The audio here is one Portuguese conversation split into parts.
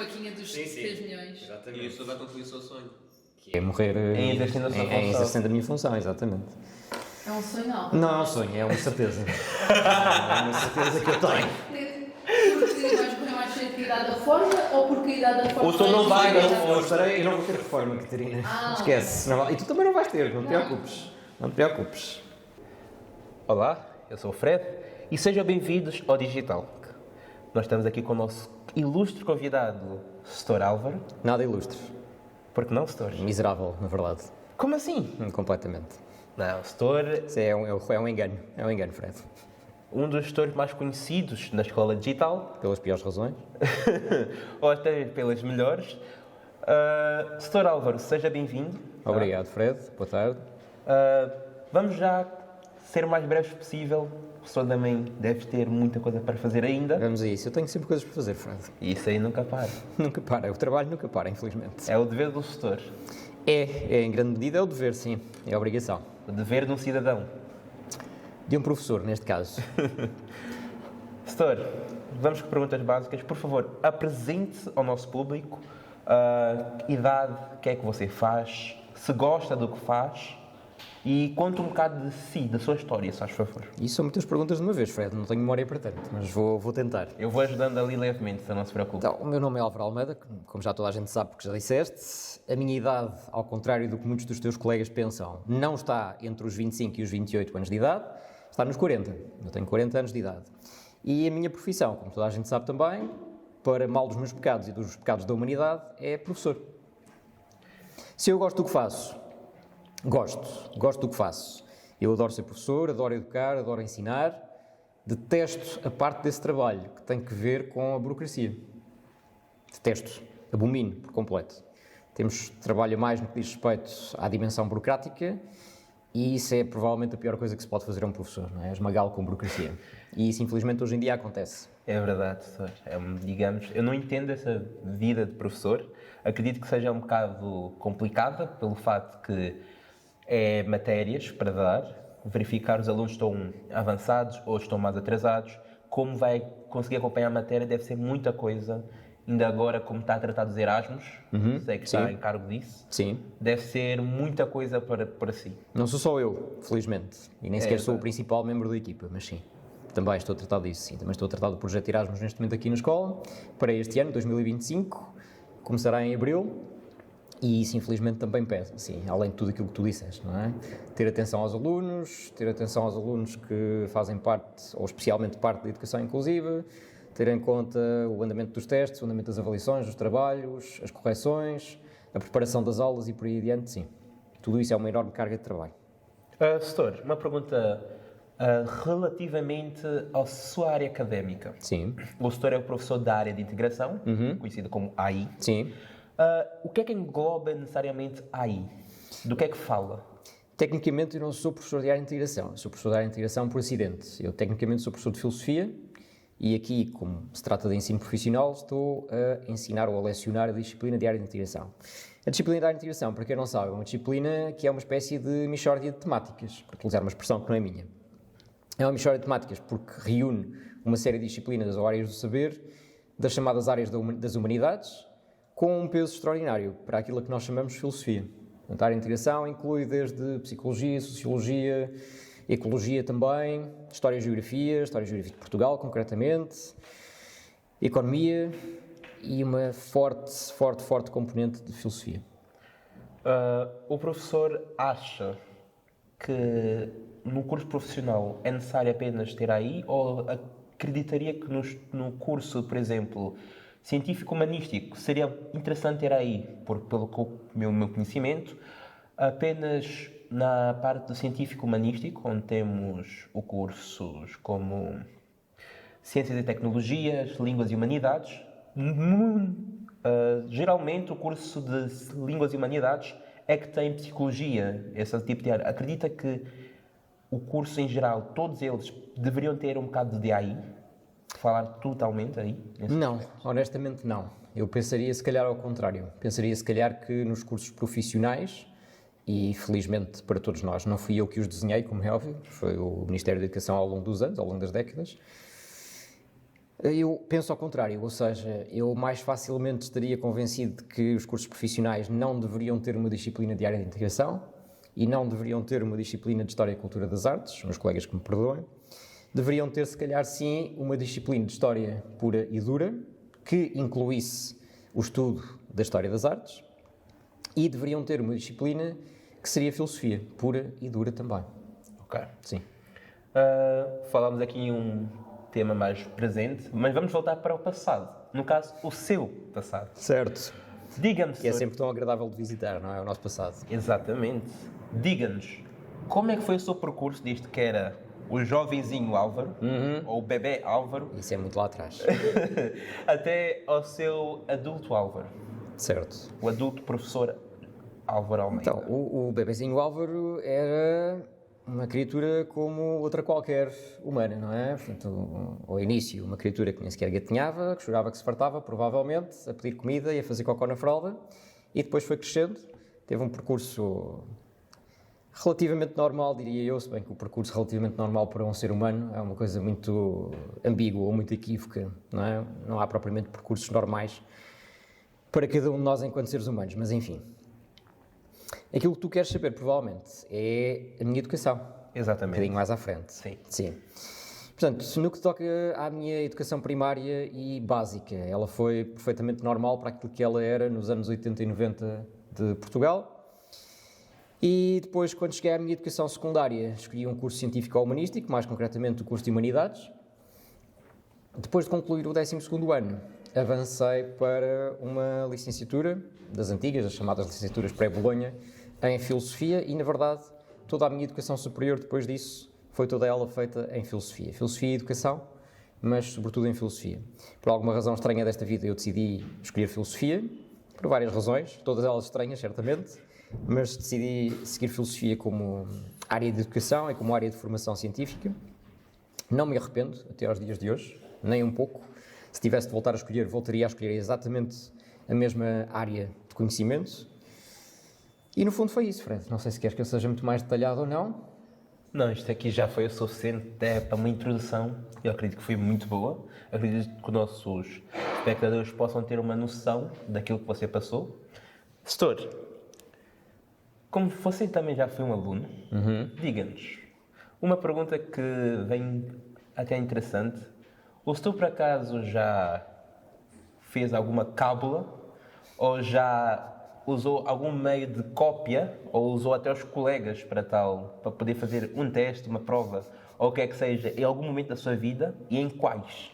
vaquinha dos 3 milhões. Exatamente. E isso vai concluir o seu sonho. Que é morrer exercendo a minha função, exatamente. É um sonho, não? Não é um sonho, é uma certeza. É uma certeza que eu tenho. Porque vais morrer mais cedo que a idade da reforma ou porque a idade da reforma... O senhor não vai, Eu não vou ter reforma, Catarina. Esquece. Não, e tu também não vais ter, não te preocupes. Não te preocupes. Olá, eu sou o Fred e sejam bem-vindos ao Digital. Nós estamos aqui com o nosso ilustre convidado, Setor Álvaro. Nada ilustre. Por que não, Setor? Miserável, na verdade. Como assim? Completamente. Não, Setor, Isso é um engano. É um engano, Fred. um dos setores mais conhecidos na escola digital, Pelas piores razões. ou até pelas melhores. Setor Álvaro, seja bem-vindo. Obrigado, Fred. Boa tarde. Vamos já ser o mais breves possível. O senhor também deve ter muita coisa para fazer ainda. Vamos a isso. Eu tenho sempre coisas para fazer, Fred. E isso aí nunca para. Nunca para. O trabalho nunca para, infelizmente. É o dever do setor. Em grande medida, é o dever, sim. É a obrigação. O dever de um cidadão. De um professor, neste caso. Setor, vamos com perguntas básicas. Por favor, apresente-se ao nosso público idade, o que é que você faz, se gosta do que faz e conte um bocado de si, da sua história, se faz favor. Isso são muitas perguntas de uma vez, Fred. Não tenho memória para tanto, mas vou tentar. Eu vou ajudando ali levemente, então não se preocupe. Então, o meu nome é Álvaro Almeida, como já toda a gente sabe porque já disseste. A minha idade, ao contrário do que muitos dos teus colegas pensam, não está entre os 25 e os 28 anos de idade, está nos 40. Eu tenho 40 anos de idade. E a minha profissão, como toda a gente sabe também, para mal dos meus pecados e dos pecados da humanidade, é professor. Se eu gosto do que faço, gosto do que faço. Eu adoro ser professor, adoro educar, adoro ensinar. Detesto a parte desse trabalho que tem que ver com a burocracia. Detesto, abomino por completo. Temos trabalho a mais no que diz respeito à dimensão burocrática e isso é provavelmente a pior coisa que se pode fazer a um professor, não é? Esmagá-lo com burocracia. E isso, infelizmente, hoje em dia acontece. É verdade, setor. Digamos, eu não entendo essa vida de professor. Acredito que seja um bocado complicada pelo facto que é matérias para dar, verificar os alunos estão avançados ou estão mais atrasados, como vai conseguir acompanhar a matéria deve ser muita coisa. Ainda agora, como está a tratar dos Erasmus, sei que está em cargo disso, Sim. deve ser muita coisa para si. Não sou só eu, felizmente, e nem sequer sou o principal membro da equipa, mas sim, também estou a tratar disso, sim. Também estou a tratar do projeto Erasmus neste momento aqui na escola, para este ano, 2025, começará em abril, e isso infelizmente também pesa, sim, além de tudo aquilo que tu disseste, não é? Ter atenção aos alunos que fazem parte, ou especialmente parte da educação inclusiva, ter em conta o andamento dos testes, o andamento das avaliações, dos trabalhos, as correções, a preparação das aulas e por aí adiante, sim. Tudo isso é uma enorme carga de trabalho. Setor, uma pergunta relativamente à sua área académica. Sim. O setor é o professor da área de integração, conhecido como AI. Sim. O que é que engloba necessariamente AI? Do que é que fala? Tecnicamente eu não sou professor de área de integração, eu sou professor de área de integração por acidente. Eu tecnicamente sou professor de filosofia e aqui, como se trata de ensino profissional, estou a ensinar ou a lecionar a disciplina de área de integração. A disciplina de área de integração, para quem não sabe, é uma disciplina que é uma espécie de mixórdia de temáticas, para utilizar uma expressão que não é minha. É uma mixórdia de temáticas porque reúne uma série de disciplinas ou áreas do saber das chamadas áreas das humanidades com um peso extraordinário para aquilo que nós chamamos de filosofia. Portanto, a área de integração inclui desde psicologia, sociologia, ecologia também, história e geografia de Portugal, concretamente, economia e uma forte componente de filosofia. O professor acha que no curso profissional é necessário apenas ter AI ou acreditaria que no curso, por exemplo, científico-humanístico seria interessante ter AI, porque pelo meu conhecimento, apenas na parte do científico-humanístico, onde temos cursos como Ciências e Tecnologias, Línguas e Humanidades, geralmente o curso de Línguas e Humanidades é que tem Psicologia, esse tipo de área. Acredita que o curso em geral, todos eles, deveriam ter um bocado de AI? Falar totalmente aí? Não, honestamente não. Eu pensaria se calhar ao contrário. Pensaria se calhar que nos cursos profissionais, e felizmente para todos nós, não fui eu que os desenhei, como é óbvio, foi o Ministério da Educação ao longo dos anos, ao longo das décadas, Eu penso ao contrário, ou seja, eu mais facilmente estaria convencido de que os cursos profissionais não deveriam ter uma disciplina de área de integração e não deveriam ter uma disciplina de História e Cultura das Artes, meus colegas que me perdoem. Deveriam ter, se calhar, sim, uma disciplina de História pura e dura, que incluísse o estudo da História das Artes, e deveriam ter uma disciplina que seria Filosofia, pura e dura também. Ok. Sim. Falámos aqui em um tema mais presente, mas vamos voltar para o passado. No caso, o seu passado. Certo. Diga-me, Que é senhor. sempre tão agradável de visitar, não é? O nosso passado. Exatamente. Diga-nos, como é que foi o seu percurso, disto que era o jovenzinho Álvaro, ou o bebê Álvaro, Isso é muito lá atrás. até ao seu adulto Álvaro, Certo. o adulto professor Álvaro Almeida? Então, o bebezinho Álvaro era uma criatura como outra qualquer humana, não é? Portanto, ao início, uma criatura que nem sequer gatinhava, que chorava, que se fartava, provavelmente, a pedir comida e a fazer cocó na fralda, e depois foi crescendo, teve um percurso relativamente normal, diria eu, se bem que o percurso relativamente normal para um ser humano é uma coisa muito ambígua ou muito equívoca, não é? Não há propriamente percursos normais para cada um de nós enquanto seres humanos, mas enfim. Aquilo que tu queres saber, provavelmente, é a minha educação. Um Exatamente. bocadinho mais à frente. Sim. Portanto, no que toca à minha educação primária e básica, ela foi perfeitamente normal para aquilo que ela era nos anos 80 e 90 de Portugal. E depois, quando cheguei à minha educação secundária, escolhi um curso científico-humanístico, mais concretamente o curso de Humanidades. Depois de concluir o 12º ano, avancei para uma licenciatura das antigas, as chamadas licenciaturas pré-Bolonha, em Filosofia e, na verdade, toda a minha educação superior depois disso foi toda ela feita em Filosofia. Filosofia e Educação, mas sobretudo em Filosofia. Por alguma razão estranha desta vida eu decidi escolher Filosofia, por várias razões, todas elas estranhas, certamente, mas decidi seguir Filosofia como área de educação e como área de formação científica. Não me arrependo, até aos dias de hoje, nem um pouco. Se tivesse de voltar a escolher, voltaria a escolher exatamente a mesma área de conhecimento. E no fundo foi isso, Fred. Não sei se queres que eu seja muito mais detalhado ou não. Não, isto aqui já foi o suficiente até para uma introdução. Eu acredito que foi muito boa. Acredito que os nossos espectadores possam ter uma noção daquilo que você passou. Setor, como você também já foi um aluno, diga-nos uma pergunta que vem até interessante. O setor, por acaso, já fez alguma cábula ou já usou algum meio de cópia ou usou até os colegas para poder fazer um teste, uma prova ou o que é que seja, em algum momento da sua vida e em quais?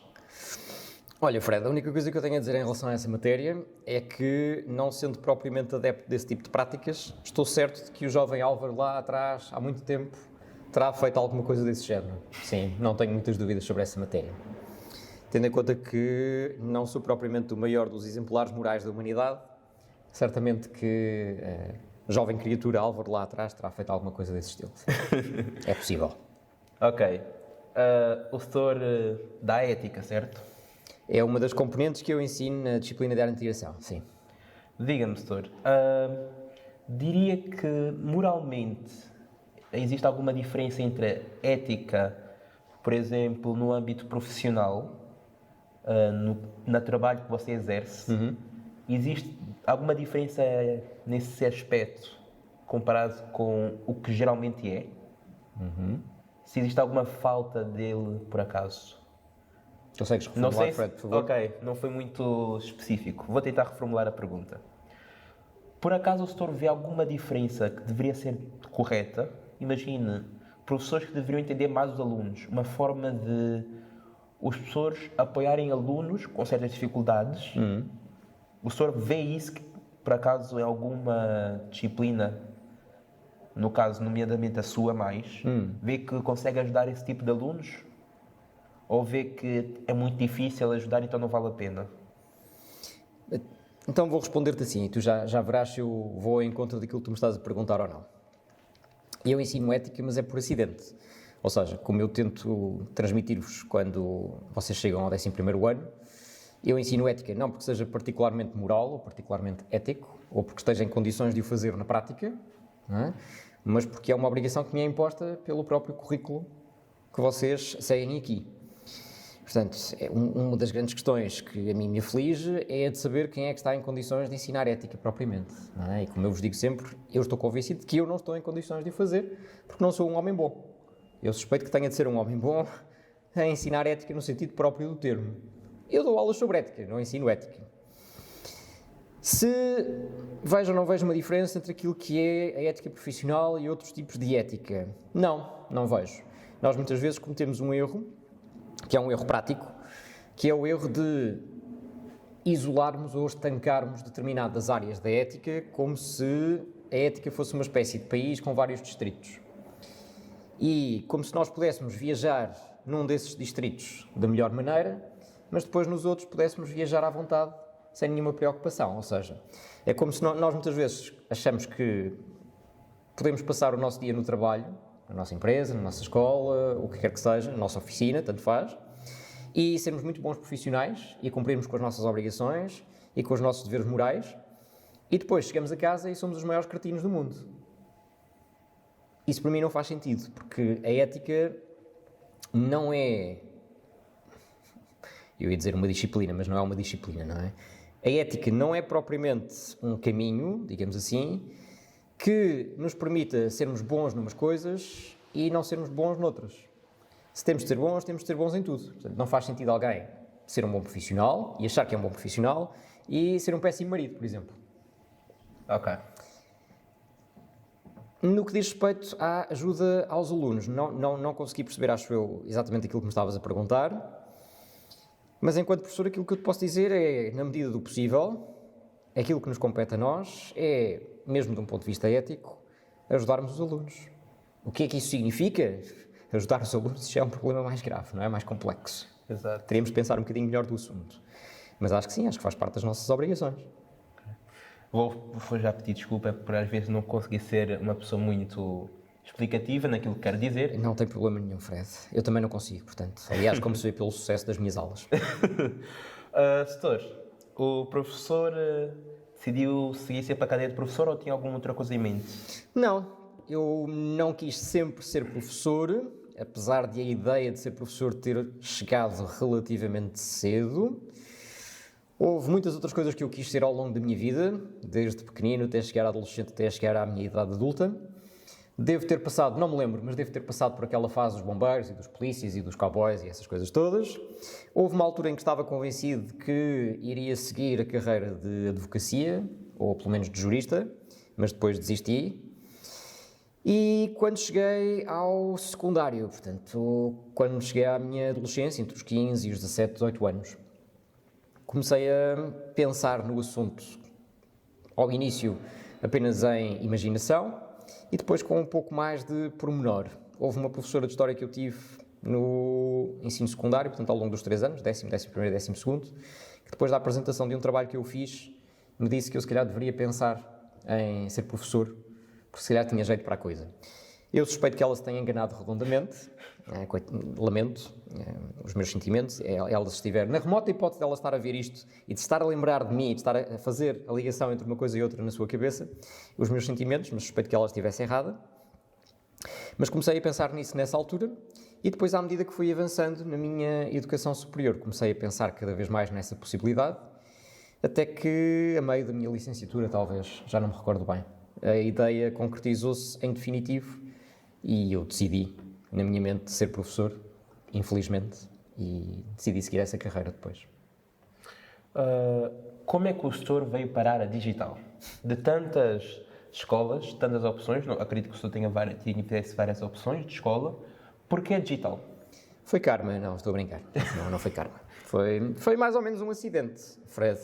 Olha, Fred, a única coisa que eu tenho a dizer em relação a essa matéria é que, não sendo propriamente adepto desse tipo de práticas, estou certo de que o jovem Álvaro lá atrás, há muito tempo, terá feito alguma coisa desse género. Sim, não tenho muitas dúvidas sobre essa matéria. Tendo em conta que não sou propriamente o maior dos exemplares morais da humanidade, certamente que a jovem criatura Álvaro lá atrás terá feito alguma coisa desse estilo. É possível. Ok. O setor dá ética, certo? É uma das componentes que eu ensino na disciplina de área de integração, sim. Diga-me, setor, diria que moralmente existe alguma diferença entre a ética, por exemplo, no âmbito profissional, no trabalho que você exerce? Existe alguma diferença nesse aspecto comparado com o que geralmente é? Se existe alguma falta dele, por acaso? Consegues Não sei reformular, Fred, por favor? Ok, não foi muito específico. Vou tentar reformular a pergunta. Por acaso o setor vê alguma diferença que deveria ser correta? Imagine, professores que deveriam entender mais os alunos. Uma forma de os professores apoiarem alunos com certas dificuldades. O senhor vê isso, que, por acaso, em alguma disciplina, no caso, nomeadamente a sua mais, vê que consegue ajudar esse tipo de alunos? Ou vê que é muito difícil ajudar, então não vale a pena? Então vou responder-te assim, e tu já verás se eu vou ao encontro daquilo que tu me estás a perguntar ou não. Eu ensino ética, mas é por acidente. Ou seja, como eu tento transmitir-vos quando vocês chegam ao 11º ano, eu ensino ética não porque seja particularmente moral ou particularmente ético, ou porque esteja em condições de o fazer na prática, não é? Mas porque é uma obrigação que me é imposta pelo próprio currículo que vocês seguem aqui. Portanto, uma das grandes questões que a mim me aflige é a de saber quem é que está em condições de ensinar ética propriamente. Não é? E como eu vos digo sempre, eu estou convencido de que eu não estou em condições de o fazer porque não sou um homem bom. Eu suspeito que tenha de ser um homem bom a ensinar ética no sentido próprio do termo. Eu dou aulas sobre ética, não ensino ética. Se vejo ou não vejo uma diferença entre aquilo que é a ética profissional e outros tipos de ética? Não vejo. Nós muitas vezes cometemos um erro, que é um erro prático, que é o erro de isolarmos ou estancarmos determinadas áreas da ética como se a ética fosse uma espécie de país com vários distritos. E como se nós pudéssemos viajar num desses distritos da melhor maneira, mas depois nos outros pudéssemos viajar à vontade, sem nenhuma preocupação. Ou seja, é como se nós muitas vezes achamos que podemos passar o nosso dia no trabalho, na nossa empresa, na nossa escola, o que quer que seja, na nossa oficina, tanto faz, e sermos muito bons profissionais e cumprirmos com as nossas obrigações e com os nossos deveres morais, e depois chegamos a casa e somos os maiores cretinos do mundo. Isso para mim não faz sentido, porque a ética não é... Eu ia dizer uma disciplina, mas não é uma disciplina, não é? A ética não é propriamente um caminho, digamos assim, que nos permita sermos bons numas coisas e não sermos bons noutras. Se temos de ser bons, temos de ser bons em tudo. Portanto, não faz sentido alguém ser um bom profissional e achar que é um bom profissional e ser um péssimo marido, por exemplo. Ok. No que diz respeito à ajuda aos alunos, não consegui perceber, acho eu, exatamente aquilo que me estavas a perguntar. Mas, enquanto professor, aquilo que eu te posso dizer é, na medida do possível, aquilo que nos compete a nós é, mesmo de um ponto de vista ético, ajudarmos os alunos. O que é que isso significa? Ajudar os alunos já é um problema mais grave, não é? Mais complexo. Exato. Teríamos de pensar um bocadinho melhor do assunto. Mas acho que sim, acho que faz parte das nossas obrigações. Vou já pedir desculpa por às vezes não conseguir ser uma pessoa muito explicativa naquilo que quero dizer. Não tem problema nenhum, Fred. Eu também não consigo, portanto. Aliás, como se vê pelo sucesso das minhas aulas. Setor, o professor decidiu seguir sempre a cadeia de professor ou tinha alguma outra coisa em mente? Não, eu não quis sempre ser professor, apesar de a ideia de ser professor ter chegado relativamente cedo. Houve muitas outras coisas que eu quis ser ao longo da minha vida, desde pequenino até chegar a adolescente, até chegar à minha idade adulta. Devo ter passado, não me lembro, mas devo ter passado por aquela fase dos bombeiros e dos polícias e dos cowboys e essas coisas todas. Houve uma altura em que estava convencido de que iria seguir a carreira de advocacia, ou pelo menos de jurista, mas depois desisti. E quando cheguei ao secundário, portanto, quando cheguei à minha adolescência, entre os 15 e os 17, 18 anos, comecei a pensar no assunto, ao início apenas em imaginação, e depois com um pouco mais de pormenor. Houve uma professora de História que eu tive no ensino secundário, portanto ao longo dos 3 anos, 10º, 11º e 12º, que depois da apresentação de um trabalho que eu fiz, me disse que eu se calhar deveria pensar em ser professor, porque se calhar tinha jeito para a coisa. Eu suspeito que ela se tenha enganado redondamente, lamento os meus sentimentos, ela se estiver na remota hipótese dela estar a ver isto e de estar a lembrar de mim e de estar a fazer a ligação entre uma coisa e outra na sua cabeça, os meus sentimentos, mas suspeito que ela estivesse errada. Mas comecei a pensar nisso nessa altura e depois, à medida que fui avançando na minha educação superior, comecei a pensar cada vez mais nessa possibilidade, até que, a meio da minha licenciatura, talvez, já não me recordo bem, a ideia concretizou-se em definitivo e eu decidi, na minha mente, ser professor, infelizmente, e decidi seguir essa carreira depois. Como é que o setor veio parar a digital? De tantas escolas, tantas opções, não, acredito que o setor tinha várias opções de escola, porquê digital? Foi karma, não, estou a brincar. Não foi karma. Foi mais ou menos um acidente, Fred.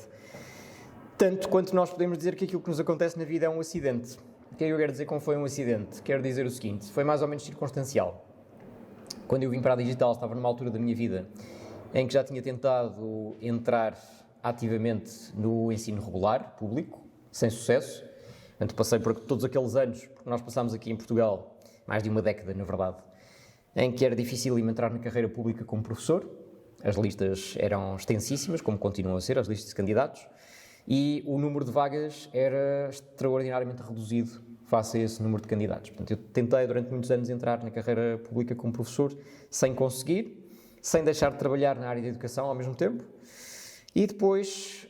Tanto quanto nós podemos dizer que aquilo que nos acontece na vida é um acidente. O que é que eu quero dizer com foi um acidente? Quero dizer o seguinte, foi mais ou menos circunstancial. Quando eu vim para a digital, estava numa altura da minha vida em que já tinha tentado entrar ativamente no ensino regular, público, sem sucesso. Portanto, passei por todos aqueles anos, porque nós passámos aqui em Portugal, mais de uma década, na verdade, em que era difícil entrar na carreira pública como professor. As listas eram extensíssimas, como continuam a ser, as listas de candidatos, e o número de vagas era extraordinariamente reduzido face a esse número de candidatos. Portanto, eu tentei durante muitos anos entrar na carreira pública como professor sem conseguir, sem deixar de trabalhar na área da educação ao mesmo tempo. E depois,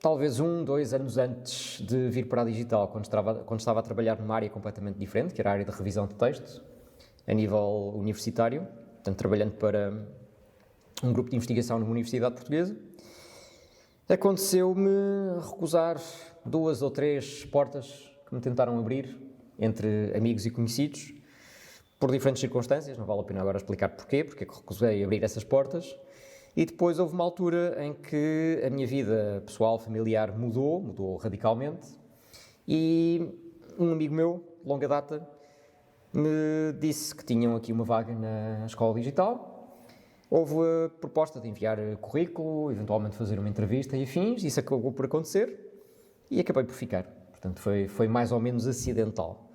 talvez 2 anos antes de vir para a digital, quando estava a trabalhar numa área completamente diferente, que era a área de revisão de texto, a nível universitário, portanto, trabalhando para um grupo de investigação numa universidade portuguesa, aconteceu-me recusar 2 ou 3 portas que me tentaram abrir entre amigos e conhecidos, por diferentes circunstâncias, não vale a pena agora explicar porquê, porque é que recusei abrir essas portas. E depois houve uma altura em que a minha vida pessoal, familiar mudou radicalmente, e um amigo meu, de longa data, me disse que tinham aqui uma vaga na escola digital. Houve a proposta de enviar currículo, eventualmente fazer uma entrevista e afins, isso acabou por acontecer e acabei por ficar. Portanto, foi mais ou menos acidental.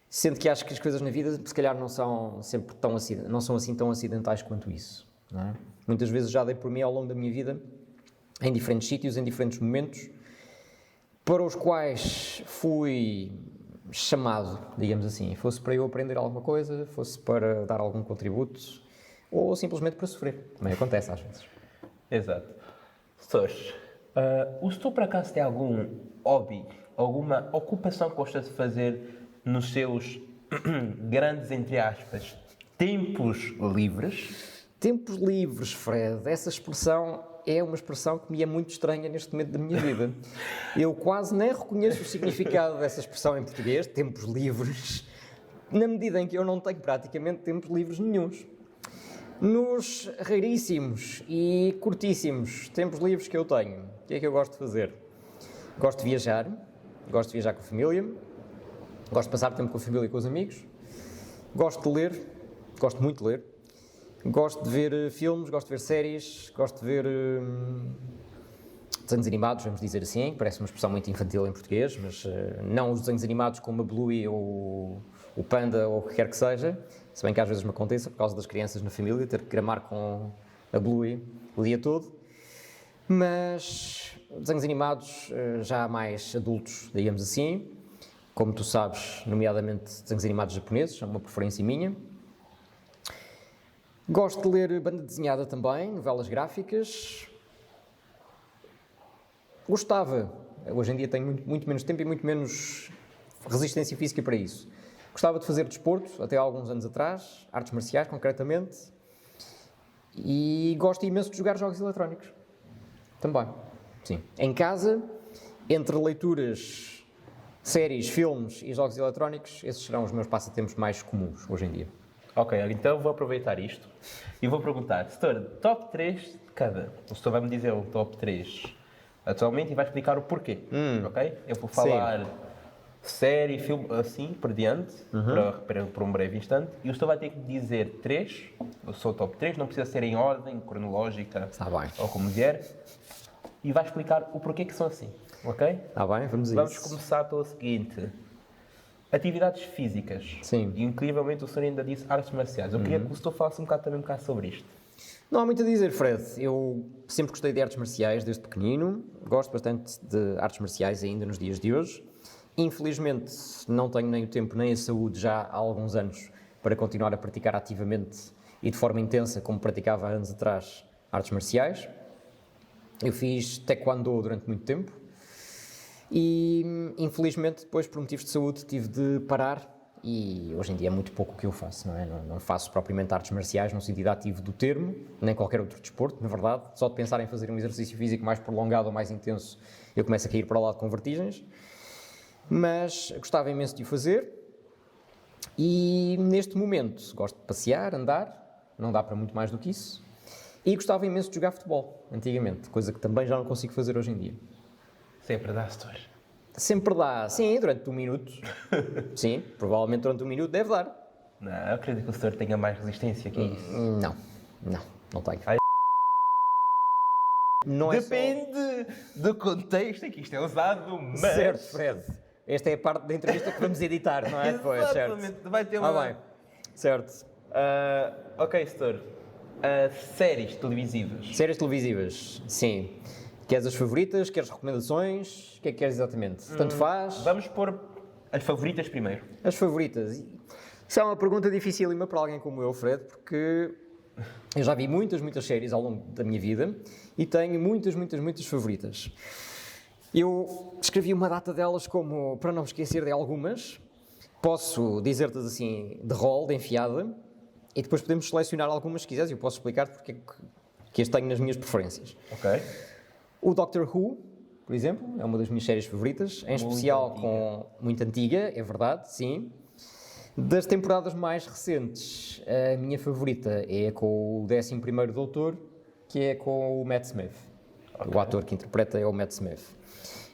Sendo que acho que as coisas na vida, se calhar, não são assim tão acidentais quanto isso, não é? Muitas vezes já dei por mim ao longo da minha vida, em diferentes sítios, em diferentes momentos, para os quais fui chamado, digamos assim. Fosse para eu aprender alguma coisa, fosse para dar algum contributo, ou simplesmente para sofrer. Também acontece às vezes. Exato. Sores, o senhor por acaso tem algum hobby, alguma ocupação que gosta de fazer nos seus grandes, entre aspas, tempos livres? Tempos livres, Fred, essa expressão é uma expressão que me é muito estranha neste momento da minha vida. Eu quase nem reconheço o significado dessa expressão em português, tempos livres, na medida em que eu não tenho praticamente tempos livres nenhuns. Nos raríssimos e curtíssimos tempos livres que eu tenho, o que é que eu gosto de fazer? Gosto de viajar com a família, gosto de passar tempo com a família e com os amigos, gosto de ler, gosto muito de ler, gosto de ver filmes, gosto de ver séries, gosto de ver desenhos animados, vamos dizer assim, parece uma expressão muito infantil em português, mas não os desenhos animados como a Bluey ou o Panda ou o que quer que seja, se bem que às vezes me aconteça, por causa das crianças na família, ter que gramar com a Bluey o dia todo, mas desenhos animados já mais adultos, digamos assim, como tu sabes, nomeadamente desenhos animados japoneses, é uma preferência minha. Gosto de ler banda desenhada também, novelas gráficas. Gostava, hoje em dia tenho muito menos tempo e muito menos resistência física para isso. Gostava de fazer desporto, até há alguns anos atrás, artes marciais concretamente, e gosto imenso de jogar jogos eletrónicos. Também, sim. Em casa, entre leituras, séries, filmes e jogos eletrónicos, esses serão os meus passatempos mais comuns hoje em dia. Ok, então vou aproveitar isto e vou perguntar, setor, top 3 de cada. O setor vai-me dizer o top 3 atualmente e vai explicar o porquê, ok? Eu vou falar série, filme, assim, por diante, por um breve instante, e o setor vai ter que dizer 3, o seu top 3, não precisa ser em ordem cronológica ou como vier, e vai explicar o porquê que são assim, ok? Está bem, vamos a Vamos isso. começar pelo seguinte. Atividades físicas. Sim. E, incrivelmente, o senhor ainda disse artes marciais. Eu queria que o senhor falasse um bocado sobre isto. Não há muito a dizer, Fred. Eu sempre gostei de artes marciais desde pequenino. Gosto bastante de artes marciais ainda nos dias de hoje. Infelizmente, não tenho nem o tempo nem a saúde já há alguns anos para continuar a praticar ativamente e de forma intensa, como praticava há anos atrás, artes marciais. Eu fiz taekwondo durante muito tempo. E, infelizmente, depois, por motivos de saúde, tive de parar e hoje em dia é muito pouco o que eu faço, não é? Não faço propriamente artes marciais no sentido ativo do termo, nem qualquer outro desporto, na verdade. Só de pensar em fazer um exercício físico mais prolongado ou mais intenso, eu começo a cair para o lado com vertigens. Mas gostava imenso de o fazer e, neste momento, gosto de passear, andar, não dá para muito mais do que isso. E gostava imenso de jogar futebol, antigamente, coisa que também já não consigo fazer hoje em dia. Sempre dá, setor. Sempre dá, sim, durante 1 minuto. Sim, provavelmente durante 1 minuto deve dar. Não, eu acredito que o senhor tenha mais resistência que isso. Não tenho. Ai, Não é depende do contexto em que isto é usado, mas... Certo, Fred. Esta é a parte da entrevista que vamos editar, não é? Depois, certo. Exatamente, vai ter uma... bem. Certo. Ok, setor. Séries televisivas. Séries televisivas, sim. Queres as favoritas? Queres recomendações? O que é que queres exatamente? Tanto faz? Vamos pôr as favoritas primeiro. As favoritas. Isso é uma pergunta dificílima para alguém como eu, Fred, porque Eu já vi muitas séries ao longo da minha vida e tenho muitas favoritas. Eu escrevi uma data delas como, para não me esquecer de algumas, posso dizer-te assim, de rol, de enfiada, e depois podemos selecionar algumas se quiseres e eu posso explicar porque é que as tenho nas minhas preferências. Ok. O Doctor Who, por exemplo, é uma das minhas séries favoritas, em especial muito antiga, é verdade, sim. Das temporadas mais recentes, a minha favorita é com o 11º Doutor, que é com o Matt Smith. Okay. O ator que interpreta é o Matt Smith.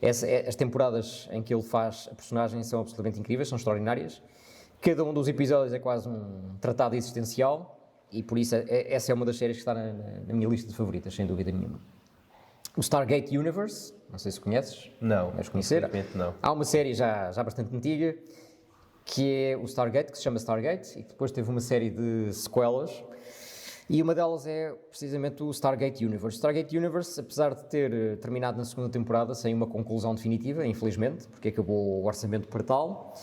As temporadas em que ele faz a personagem são absolutamente incríveis, são extraordinárias. Cada um dos episódios é quase um tratado existencial e por isso essa é uma das séries que está na minha lista de favoritas, sem dúvida nenhuma. O Stargate Universe, não sei se conheces. Não, deves conhecer. Não. Há uma série já bastante antiga, que é o Stargate, que se chama Stargate, e que depois teve uma série de sequelas, e uma delas é precisamente o Stargate Universe. O Stargate Universe, apesar de ter terminado na segunda temporada sem uma conclusão definitiva, infelizmente, porque acabou o orçamento para tal,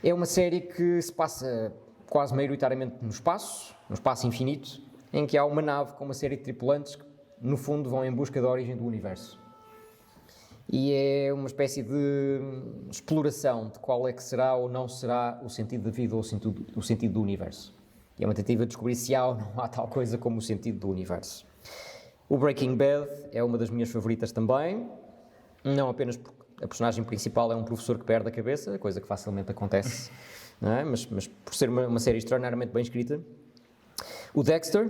é uma série que se passa quase maioritariamente no espaço infinito, em que há uma nave com uma série de tripulantes que, no fundo, vão em busca da origem do universo. E é uma espécie de exploração de qual é que será ou não será o sentido da vida ou o sentido do universo. E é uma tentativa de descobrir se há ou não há tal coisa como o sentido do universo. O Breaking Bad é uma das minhas favoritas também, não apenas porque a personagem principal é um professor que perde a cabeça, coisa que facilmente acontece, não é? mas por ser uma série extraordinariamente bem escrita. O Dexter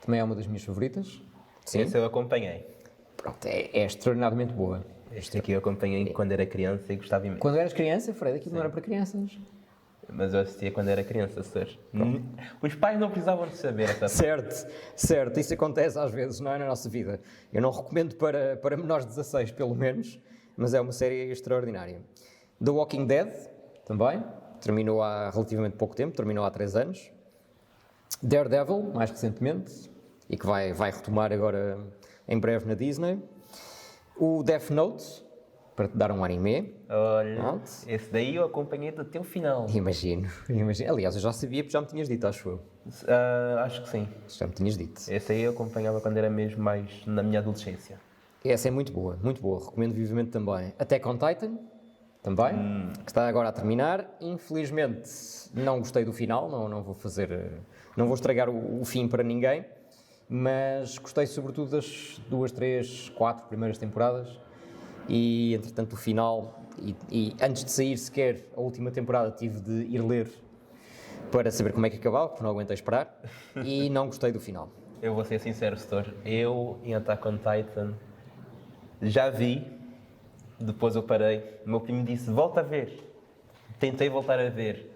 também é uma das minhas favoritas. Sim, esse eu acompanhei. Pronto, é extraordinariamente boa. Este aqui eu acompanhei quando era criança e gostava imenso. Quando eras criança, Fred, aquilo não era para crianças. Mas eu assistia quando era criança, senhor. Os pais não precisavam de saber essa Certo, isso acontece às vezes, não é, na nossa vida. Eu não recomendo para menores de 16, pelo menos, mas é uma série extraordinária. The Walking Dead, também, terminou há relativamente pouco tempo, terminou há 3 anos. Daredevil, mais recentemente, e que vai retomar agora em breve na Disney. O Death Note, para te dar um anime. Olha, esse daí eu acompanhei do teu final. Imagino. Aliás, eu já sabia porque já me tinhas dito, acho eu. Acho que sim. Já me tinhas dito. Esse aí eu acompanhava quando era mesmo mais na minha adolescência. Essa é muito boa, recomendo vivamente também. Attack on Titan, também, que está agora a terminar. Infelizmente, não gostei do final, não vou estragar o fim para ninguém, mas gostei sobretudo das 2, 3, 4 primeiras temporadas e, entretanto, o final, e antes de sair sequer a última temporada, tive de ir ler para saber como é que acabava, porque não aguentei esperar, e não gostei do final. Eu vou ser sincero, Setor. Eu, em Attack on Titan, já vi, depois eu parei. O meu primo disse, volta a ver. Tentei voltar a ver.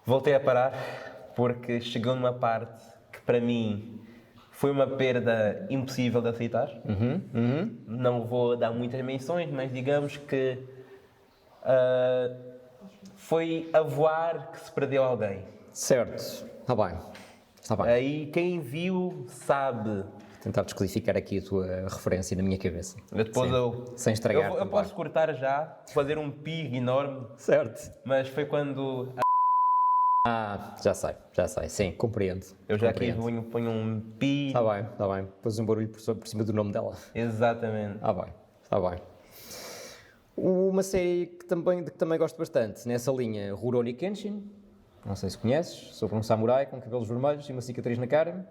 Voltei a parar, porque chegou numa parte que, para mim, foi uma perda impossível de aceitar. Não vou dar muitas menções, mas digamos que foi a voar que se perdeu alguém. Certo, está bem. Aí quem viu sabe. Vou tentar descodificar aqui a tua referência na minha cabeça. Depois sem estragar. Eu posso cortar já, fazer um pig enorme. Certo. Mas foi quando... Já sei, sim, compreendo. Eu já aqui ponho um pi. Está bem. Pôs um barulho por cima do nome dela. Exatamente. Está bem. Uma série de que também gosto bastante, nessa linha, Rurouni Kenshin, não sei se conheces, sobre um samurai com cabelos vermelhos e uma cicatriz na cara.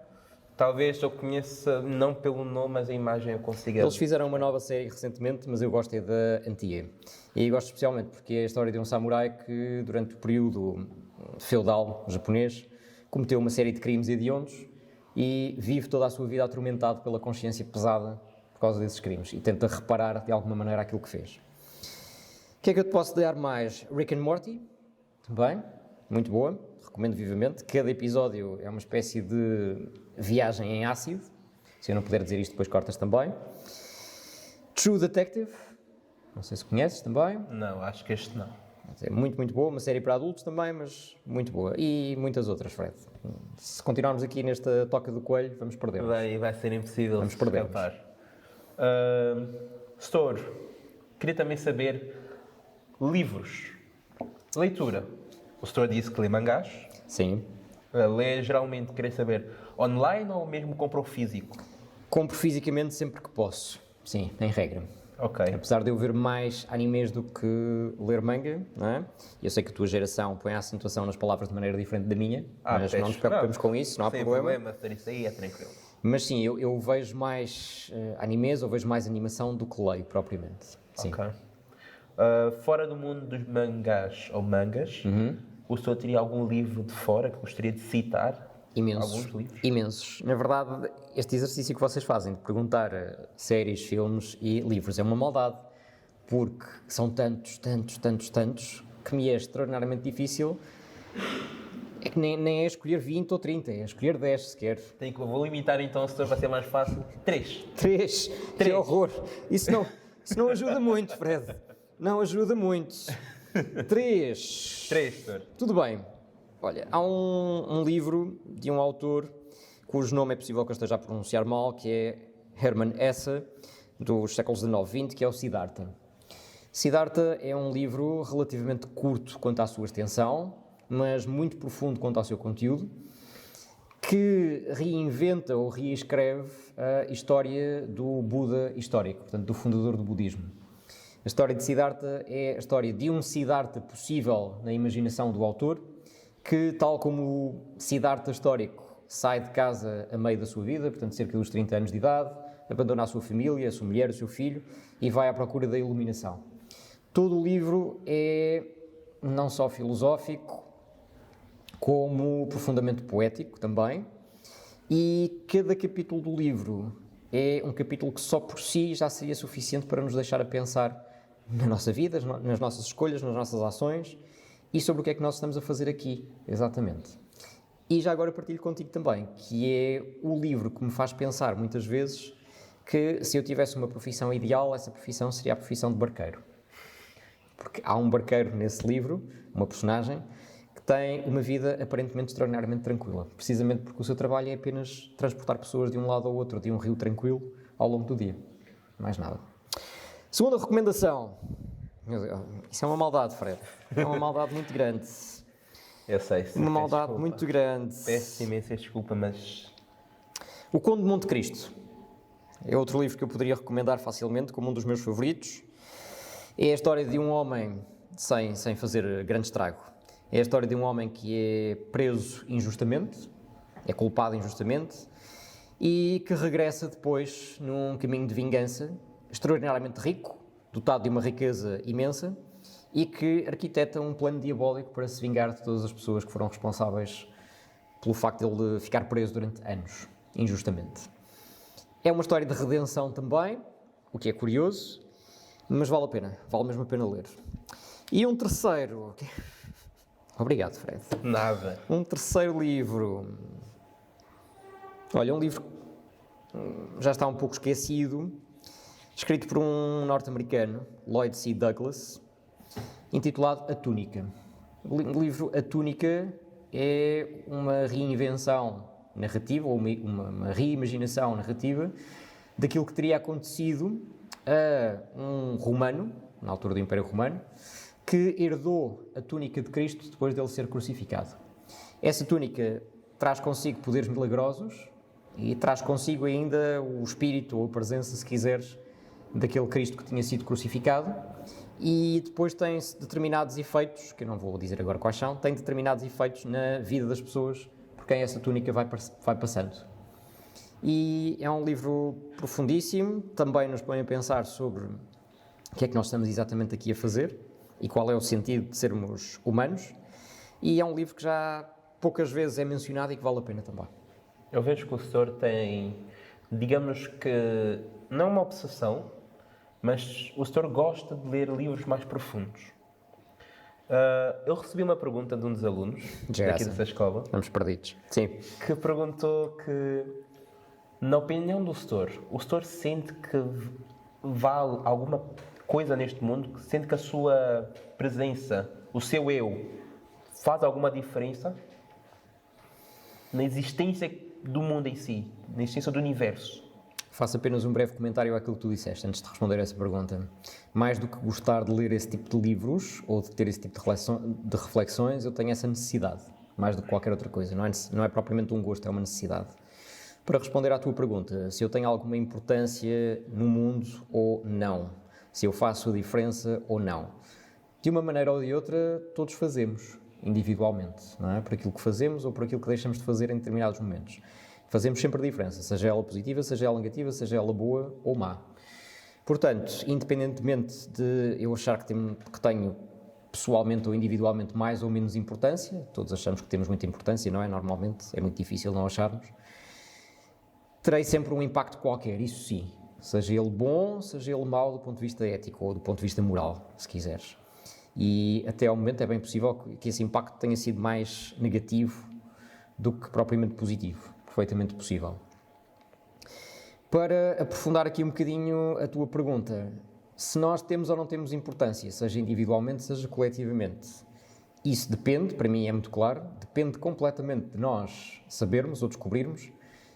Talvez eu conheça, não pelo nome, mas a imagem eu consiga... Eles fizeram uma nova série recentemente, mas eu gosto da antiga. E gosto especialmente porque é a história de um samurai que, durante o período feudal japonês, cometeu uma série de crimes hediondos e vive toda a sua vida atormentado pela consciência pesada por causa desses crimes e tenta reparar de alguma maneira aquilo que fez. O que é que eu te posso dar mais? Rick and Morty, também, muito boa, recomendo vivamente. Cada episódio é uma espécie de viagem em ácido. Se eu não puder dizer isto, depois cortas também. True Detective, não sei se conheces também. Não, acho que este não. É muito boa, uma série para adultos também, mas muito boa. E muitas outras, Fred. Se continuarmos aqui nesta toca do coelho, vamos perder. Vai ser impossível. Vamos perder. Setor, queria também saber livros. Leitura. O Setor disse que lê mangás. Sim. Lê geralmente, querer saber, online ou mesmo compra o físico? Compro fisicamente sempre que posso. Sim, em regra. Ok. Apesar de eu ver mais animes do que ler manga, não é? Eu sei que a tua geração põe a acentuação nas palavras de maneira diferente da minha, mas não nos preocupemos com isso, não há sem problema. isso aí é tranquilo. Mas sim, eu vejo mais animes ou vejo mais animação do que leio propriamente. Sim. Ok. Fora do mundo dos mangás ou mangas, o senhor teria algum livro de fora que gostaria de citar? Imensos, Alguns livros? imensos. Na verdade, este exercício que vocês fazem de perguntar séries, filmes e livros é uma maldade, porque são tantos, que me é extraordinariamente difícil. É que nem é escolher 20 ou 30, é escolher 10 sequer. Vou limitar então, se vai ser mais fácil. 3. 3, que horror! Isso não ajuda muito, Fred. Não ajuda muito. 3. 3, senhor. Tudo bem. Olha, há um livro de um autor cujo nome é possível que eu esteja a pronunciar mal, que é Hermann Hesse, dos séculos XIX e XX, que é o Siddhartha. Siddhartha é um livro relativamente curto quanto à sua extensão, mas muito profundo quanto ao seu conteúdo, que reinventa ou reescreve a história do Buda histórico, portanto, do fundador do budismo. A história de Siddhartha é a história de um Siddhartha possível na imaginação do autor, que, tal como o Siddhartha histórico, sai de casa a meio da sua vida, portanto, cerca dos 30 anos de idade, abandona a sua família, a sua mulher, o seu filho, e vai à procura da iluminação. Todo o livro é não só filosófico, como profundamente poético também, e cada capítulo do livro é um capítulo que só por si já seria suficiente para nos deixar a pensar na nossa vida, nas nossas escolhas, nas nossas ações e sobre o que é que nós estamos a fazer aqui, exatamente. E já agora partilho contigo também, que é o livro que me faz pensar muitas vezes que se eu tivesse uma profissão ideal, essa profissão seria a profissão de barqueiro. Porque há um barqueiro nesse livro, uma personagem, que tem uma vida aparentemente extraordinariamente tranquila, precisamente porque o seu trabalho é apenas transportar pessoas de um lado ao outro de um rio tranquilo ao longo do dia. Mais nada. Segunda recomendação. Meu Deus, isso é uma maldade, Fred. É uma maldade muito grande. Eu sei. Sim, Uma maldade muito grande. Peço imensa desculpa, mas... O Conde de Monte Cristo é outro livro que eu poderia recomendar facilmente como um dos meus favoritos. É a história de um homem, sem fazer grande estrago, é a história de um homem que é preso injustamente, é culpado injustamente, e que regressa depois num caminho de vingança, extraordinariamente rico, dotado de uma riqueza imensa, e que arquiteta um plano diabólico para se vingar de todas as pessoas que foram responsáveis pelo facto de ele ficar preso durante anos, injustamente. É uma história de redenção também, o que é curioso, mas vale a pena, vale mesmo a pena ler. E um terceiro... Obrigado, Fred. Nada. Um terceiro livro... Olha, um livro que já está um pouco esquecido, escrito por um norte-americano, Lloyd C. Douglas, intitulado A Túnica. O livro A Túnica é uma reinvenção narrativa, ou uma reimaginação narrativa, daquilo que teria acontecido a um romano, na altura do Império Romano, que herdou a túnica de Cristo depois dele ser crucificado. Essa túnica traz consigo poderes milagrosos e traz consigo ainda o espírito ou a presença, se quiseres, daquele Cristo que tinha sido crucificado, e depois tem determinados efeitos, que eu não vou dizer agora quais são, tem determinados efeitos na vida das pessoas por quem essa túnica vai passando. E é um livro profundíssimo, também nos põe a pensar sobre o que é que nós estamos exatamente aqui a fazer e qual é o sentido de sermos humanos, e é um livro que já poucas vezes é mencionado e que vale a pena também. Eu vejo que o senhor tem, digamos que, não uma obsessão, mas o senhor gosta de ler livros mais profundos. Eu recebi uma pergunta de um dos alunos daqui dessa escola. Vamos perdidos. Sim. Que perguntou que, na opinião do senhor, o senhor sente que vale alguma coisa neste mundo, que sente que a sua presença, o seu eu, faz alguma diferença na existência do mundo em si, na existência do universo? Faço apenas um breve comentário àquilo que tu disseste antes de responder a essa pergunta. Mais do que gostar de ler esse tipo de livros ou de ter esse tipo de reflexões, eu tenho essa necessidade mais do que qualquer outra coisa. Não é propriamente um gosto, é uma necessidade. Para responder à tua pergunta, se eu tenho alguma importância no mundo ou não, se eu faço a diferença ou não. De uma maneira ou de outra, todos fazemos, individualmente, não é? Por aquilo que fazemos ou por aquilo que deixamos de fazer em determinados momentos. Fazemos sempre a diferença, seja ela positiva, seja ela negativa, seja ela boa ou má. Portanto, independentemente de eu achar que tenho pessoalmente ou individualmente mais ou menos importância, todos achamos que temos muita importância, não é? Normalmente é muito difícil não acharmos. Terei sempre um impacto qualquer, isso sim. Seja ele bom, seja ele mau do ponto de vista ético ou do ponto de vista moral, se quiseres. E até ao momento é bem possível que esse impacto tenha sido mais negativo do que propriamente positivo. Perfeitamente possível. Para aprofundar aqui um bocadinho a tua pergunta, se nós temos ou não temos importância, seja individualmente, seja coletivamente, isso depende, para mim é muito claro, depende completamente de nós sabermos ou descobrirmos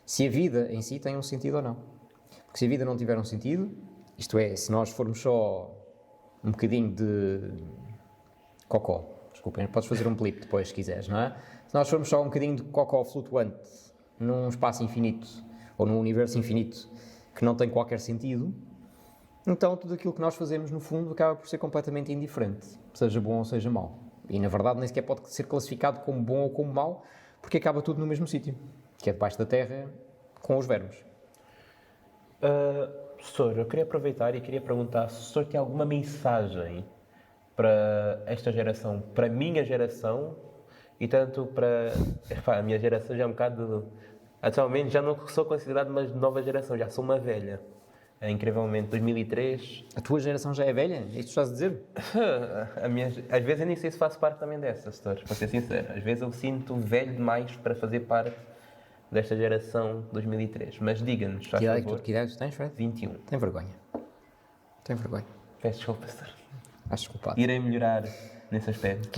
se a vida em si tem um sentido ou não. Porque se a vida não tiver um sentido, isto é, se nós formos só um bocadinho de cocó, desculpem, podes fazer um blip depois se quiseres, não é? Se nós formos só um bocadinho de cocó flutuante num espaço infinito ou num universo infinito que não tem qualquer sentido, então tudo aquilo que nós fazemos no fundo acaba por ser completamente indiferente, seja bom ou seja mau. E na verdade nem sequer pode ser classificado como bom ou como mau, porque acaba tudo no mesmo sítio, que é debaixo da terra com os vermes. Professor, eu queria aproveitar e queria perguntar se o senhor tem alguma mensagem para esta geração, para a minha geração e tanto para... a minha geração já é um bocado... Atualmente já não sou considerado uma nova geração, já sou uma velha. Incrivelmente, 2003... A tua geração já é velha? É isto que estás a dizer? Às vezes eu nem sei se faço parte também dessa, senhor, para ser sincero. Às vezes eu sinto velho demais para fazer parte desta geração 2003. Mas diga-nos, Que idade tu tens, Fred? 21. Tem vergonha. Tem vergonha. Peço desculpa, senhor. Acho desculpado. Irei melhorar nesse aspecto.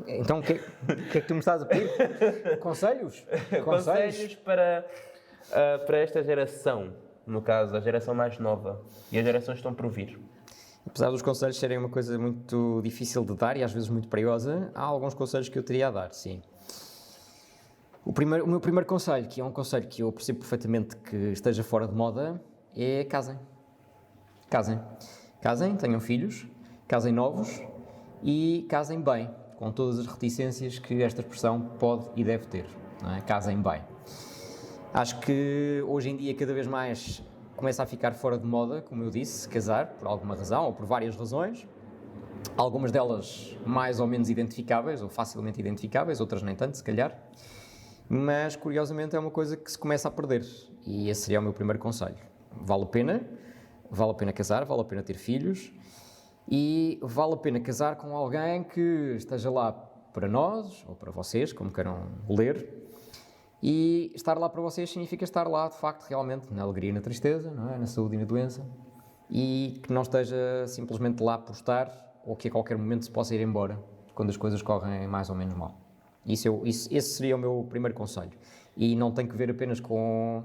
Então, o que é que tu me estás a pedir? Conselhos? Conselhos para esta geração, no caso, a geração mais nova e as gerações que estão por vir. Apesar dos conselhos serem uma coisa muito difícil de dar e às vezes muito perigosa, há alguns conselhos que eu teria a dar, sim. O meu primeiro conselho, que é um conselho que eu percebo perfeitamente que esteja fora de moda, é casem. Casem. Casem, tenham filhos, casem novos e casem bem, com todas as reticências que esta expressão pode e deve ter. Não é? Casem bem. Acho que hoje em dia cada vez mais começa a ficar fora de moda, como eu disse, casar, por alguma razão ou por várias razões. Algumas delas mais ou menos identificáveis ou facilmente identificáveis, outras nem tanto, se calhar. Mas, curiosamente, é uma coisa que se começa a perder. E esse seria o meu primeiro conselho. Vale a pena casar, vale a pena ter filhos e vale a pena casar com alguém que esteja lá para nós, ou para vocês, como queiram ler. E estar lá para vocês significa estar lá, de facto, realmente, na alegria e na tristeza, não é? Na saúde e na doença. E que não esteja simplesmente lá por estar, ou que a qualquer momento se possa ir embora, quando as coisas correm mais ou menos mal. Esse seria o meu primeiro conselho. E não tem que ver apenas com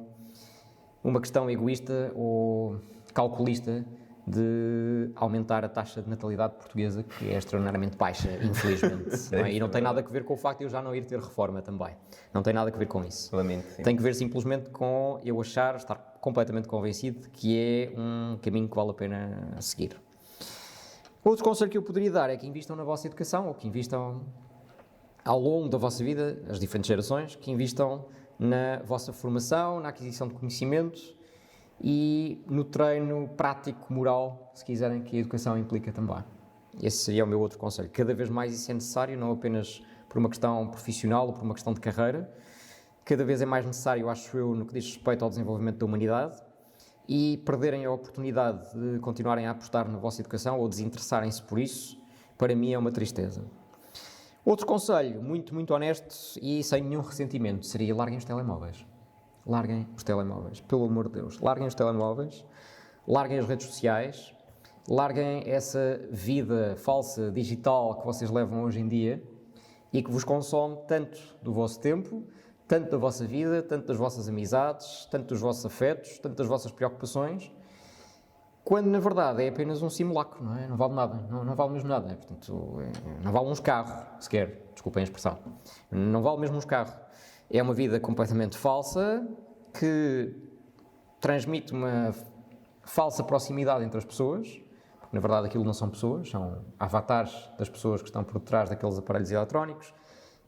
uma questão egoísta ou calculista de aumentar a taxa de natalidade portuguesa, que é extraordinariamente baixa, infelizmente. Não é? E não tem nada a ver com o facto de eu já não ir ter reforma também. Não tem nada a ver com isso. Lamento, sim. Tem que ver simplesmente com eu estar completamente convencido de que é um caminho que vale a pena seguir. Outro conselho que eu poderia dar é que invistam na vossa educação, ou que invistam ao longo da vossa vida, as diferentes gerações, que invistam na vossa formação, na aquisição de conhecimentos e no treino prático, moral, se quiserem, que a educação implica também. Esse seria o meu outro conselho. Cada vez mais isso é necessário, não apenas por uma questão profissional ou por uma questão de carreira. Cada vez é mais necessário, acho eu, no que diz respeito ao desenvolvimento da humanidade, e perderem a oportunidade de continuarem a apostar na vossa educação ou desinteressarem-se por isso, para mim é uma tristeza. Outro conselho, muito, muito honesto e sem nenhum ressentimento, seria larguem os telemóveis. Larguem os telemóveis, pelo amor de Deus. Larguem os telemóveis, larguem as redes sociais, larguem essa vida falsa, digital que vocês levam hoje em dia e que vos consome tanto do vosso tempo, tanto da vossa vida, tanto das vossas amizades, tanto dos vossos afetos, tanto das vossas preocupações quando na verdade é apenas um simulacro, não é? Não vale nada, não vale mesmo nada. Portanto, não vale uns carros, sequer, desculpem a expressão. Não vale mesmo uns carros. É uma vida completamente falsa que transmite uma falsa proximidade entre as pessoas, porque na verdade aquilo não são pessoas, são avatares das pessoas que estão por detrás daqueles aparelhos eletrónicos,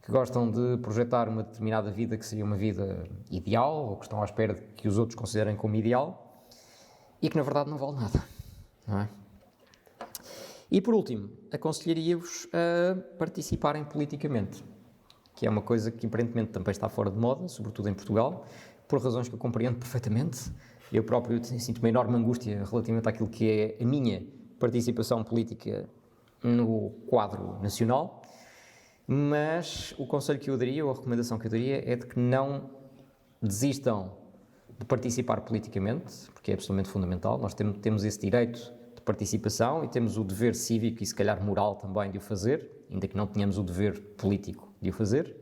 que gostam de projetar uma determinada vida que seria uma vida ideal, ou que estão à espera de que os outros considerem como ideal, e que na verdade não vale nada, não é? E por último, aconselharia-vos a participarem politicamente, que é uma coisa que aparentemente também está fora de moda, sobretudo em Portugal, por razões que eu compreendo perfeitamente. Eu próprio sinto uma enorme angústia relativamente àquilo que é a minha participação política no quadro nacional, mas o conselho que eu daria, ou a recomendação que eu daria, é de que não desistam de participar politicamente, porque é absolutamente fundamental. Nós temos esse direito de participação e temos o dever cívico e se calhar moral também de o fazer, ainda que não tenhamos o dever político de o fazer.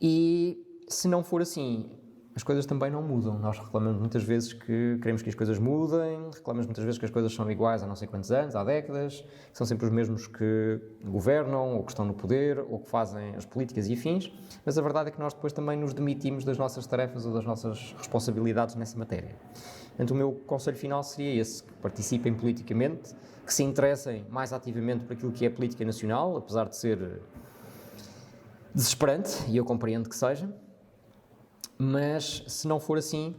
E se não for assim, as coisas também não mudam. Nós reclamamos muitas vezes que queremos que as coisas mudem, reclamamos muitas vezes que as coisas são iguais há não sei quantos anos, há décadas, que são sempre os mesmos que governam, ou que estão no poder, ou que fazem as políticas e afins, mas a verdade é que nós depois também nos demitimos das nossas tarefas ou das nossas responsabilidades nessa matéria. Portanto, o meu conselho final seria esse, que participem politicamente, que se interessem mais ativamente por aquilo que é a política nacional, apesar de ser desesperante, e eu compreendo que seja, mas se não for assim,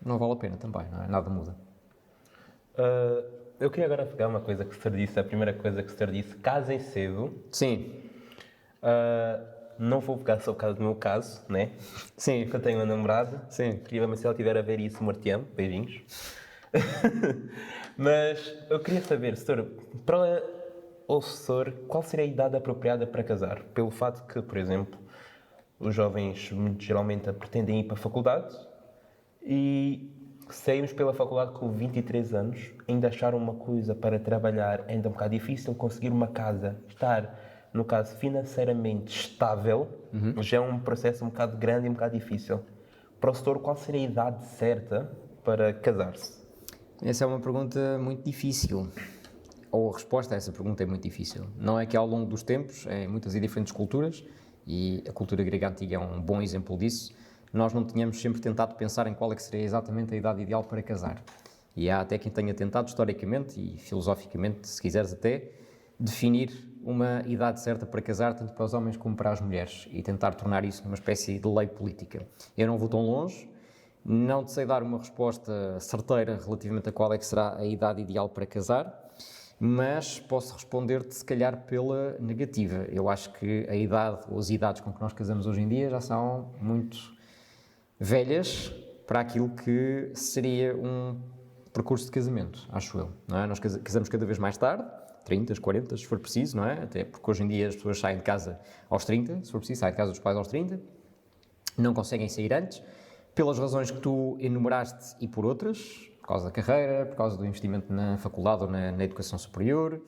não vale a pena também, não é? Nada muda. Eu queria agora pegar uma coisa que o senhor disse, a primeira coisa que o senhor disse, casem cedo. Sim. Não vou pegar só o caso do meu caso, né? Sim. Porque eu tenho uma namorada. Sim. Queria, se ela estiver a ver isso, Martiano, beijinhos. Mas eu queria saber, senhor, para o senhor, qual seria a idade apropriada para casar? Pelo fato que, por exemplo, os jovens geralmente pretendem ir para a faculdade e saímos pela faculdade com 23 anos, ainda achar uma coisa para trabalhar ainda um bocado difícil, conseguir uma casa, estar, no caso, financeiramente estável, já é um processo um bocado grande e um bocado difícil. Para o senhor, qual seria a idade certa para casar-se? Essa é uma pergunta muito difícil, ou a resposta a essa pergunta é muito difícil. Não é que ao longo dos tempos, em muitas e diferentes culturas, e a cultura grega antiga é um bom exemplo disso, nós não tínhamos sempre tentado pensar em qual é que seria exatamente a idade ideal para casar. E há até quem tenha tentado, historicamente e filosoficamente, se quiseres até, definir uma idade certa para casar, tanto para os homens como para as mulheres, e tentar tornar isso numa espécie de lei política. Eu não vou tão longe, não te sei dar uma resposta certeira relativamente a qual é que será a idade ideal para casar, mas posso responder-te, se calhar, pela negativa. Eu acho que a idade, ou as idades com que nós casamos hoje em dia, já são muito velhas para aquilo que seria um percurso de casamento, acho eu. Não é? Nós casamos cada vez mais tarde, 30, 40, se for preciso, não é? Até porque hoje em dia as pessoas saem de casa aos 30, se for preciso, saem de casa dos pais aos 30, não conseguem sair antes, pelas razões que tu enumeraste e por outras, por causa da carreira, por causa do investimento na faculdade ou na educação superior,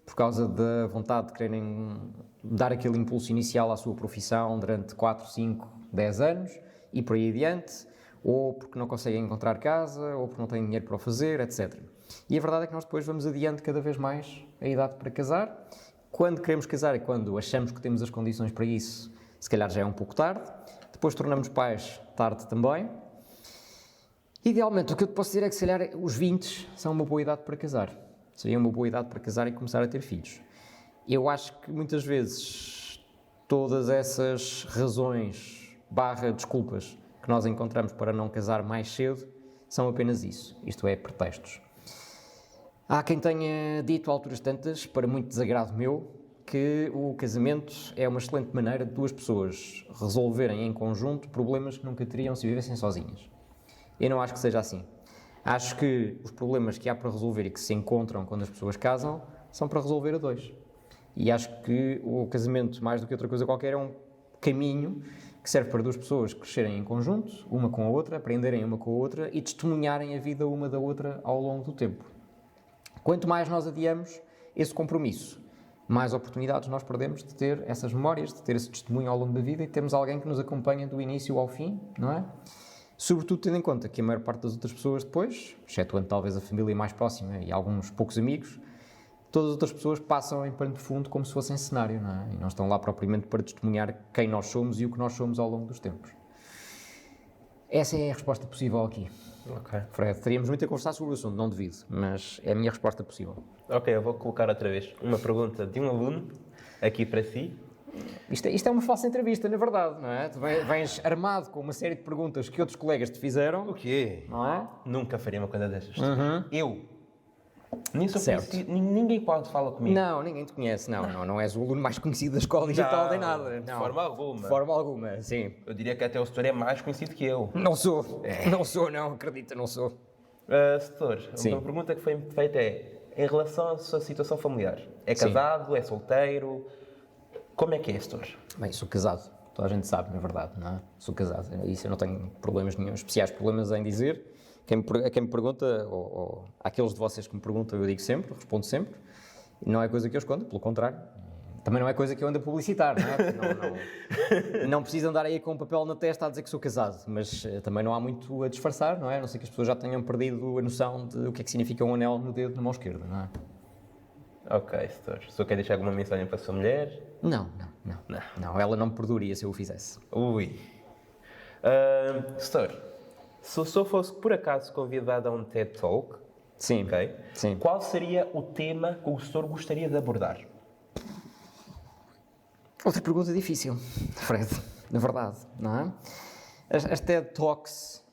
por causa da vontade de quererem dar aquele impulso inicial à sua profissão durante 4, 5, 10 anos e por aí adiante, ou porque não conseguem encontrar casa, ou porque não têm dinheiro para o fazer, etc. E a verdade é que nós depois vamos adiante cada vez mais a idade para casar. Quando queremos casar e quando achamos que temos as condições para isso, se calhar já é um pouco tarde. Depois tornamos pais tarde também. Idealmente, o que eu te posso dizer é que, se calhar, os 20 são uma boa idade para casar. Seria uma boa idade para casar e começar a ter filhos. Eu acho que, muitas vezes, todas essas razões / desculpas que nós encontramos para não casar mais cedo são apenas isso. Isto é, pretextos. Há quem tenha dito a alturas tantas, para muito desagrado meu, que o casamento é uma excelente maneira de duas pessoas resolverem em conjunto problemas que nunca teriam se vivessem sozinhas. Eu não acho que seja assim. Acho que os problemas que há para resolver e que se encontram quando as pessoas casam são para resolver a dois. E acho que o casamento, mais do que outra coisa qualquer, é um caminho que serve para duas pessoas crescerem em conjunto, uma com a outra, aprenderem uma com a outra e testemunharem a vida uma da outra ao longo do tempo. Quanto mais nós adiamos esse compromisso, mais oportunidades nós perdemos de ter essas memórias, de ter esse testemunho ao longo da vida e de termos alguém que nos acompanha do início ao fim, não é? Sobretudo tendo em conta que a maior parte das outras pessoas depois, excetuando talvez a família mais próxima e alguns poucos amigos, todas as outras pessoas passam em pano de fundo como se fossem cenário, não é? E não estão lá propriamente para testemunhar quem nós somos e o que nós somos ao longo dos tempos. Essa é a resposta possível aqui. Ok. Fred, teríamos muito a conversar sobre o assunto, não devido, mas é a minha resposta possível. Ok, eu vou colocar outra vez uma pergunta de um aluno aqui para si. Isto é uma falsa entrevista, na verdade, não é? Tu vens armado com uma série de perguntas que outros colegas te fizeram, O quê? não é? Nunca faria uma coisa destas. Eu. Nem sou Certo. conhecido, ninguém quase fala comigo. Não, ninguém te conhece, não és o aluno mais conhecido da escola digital, Não, nem nada. Não. de forma alguma. De forma alguma, sim. Eu diria que até o setor é mais conhecido que eu. Não sou, não, acredita, não sou. Setor, Sim. uma pergunta que foi feita é, em relação à sua situação familiar, é Sim. casado, é solteiro, como é que é, setor? Bem, sou casado, toda a gente sabe, na verdade, não é? Sou casado, isso eu não tenho problemas nenhum, especiais problemas em dizer. A quem me pergunta, ou àqueles de vocês que me perguntam, eu digo sempre, respondo sempre. Não é coisa que eu escondo, pelo contrário. Também não é coisa que eu ando a publicitar, não é? Não preciso andar aí com um papel na testa a dizer que sou casado, mas também não há muito a disfarçar, não é? A não ser que as pessoas já tenham perdido a noção de o que é que significa um anel no dedo na mão esquerda, não é? Ok, setor. O senhor quer deixar alguma mensagem para a sua mulher? Não, ela não me perdoaria se eu o fizesse. Ui. Setor, se o senhor fosse por acaso convidado a um TED Talk, Sim, ok? sim. Qual seria o tema que o senhor gostaria de abordar? Outra pergunta difícil, Fred, na verdade, não é? As TED Talks,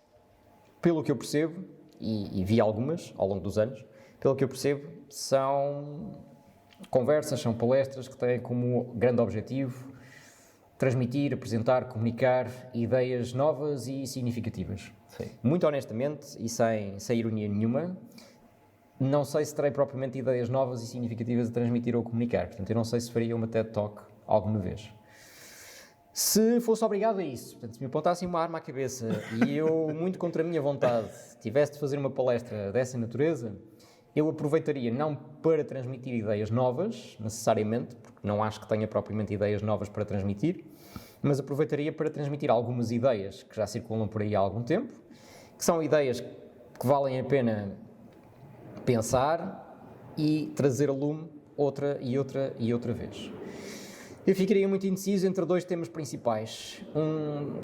pelo que eu percebo, e vi algumas ao longo dos anos, pelo que eu percebo, são conversas, são palestras que têm como grande objetivo transmitir, apresentar, comunicar ideias novas e significativas. Sim. Muito honestamente, e sem ironia nenhuma, não sei se terei propriamente ideias novas e significativas a transmitir ou comunicar. Portanto, eu não sei se faria uma TED Talk alguma vez. Se fosse obrigado a isso, portanto, se me apontassem uma arma à cabeça e eu, muito contra a minha vontade, tivesse de fazer uma palestra dessa natureza, eu aproveitaria não para transmitir ideias novas, necessariamente, porque não acho que tenha propriamente ideias novas para transmitir, mas aproveitaria para transmitir algumas ideias que já circulam por aí há algum tempo, que são ideias que valem a pena pensar e trazer a lume outra e outra vez. Eu ficaria muito indeciso entre dois temas principais,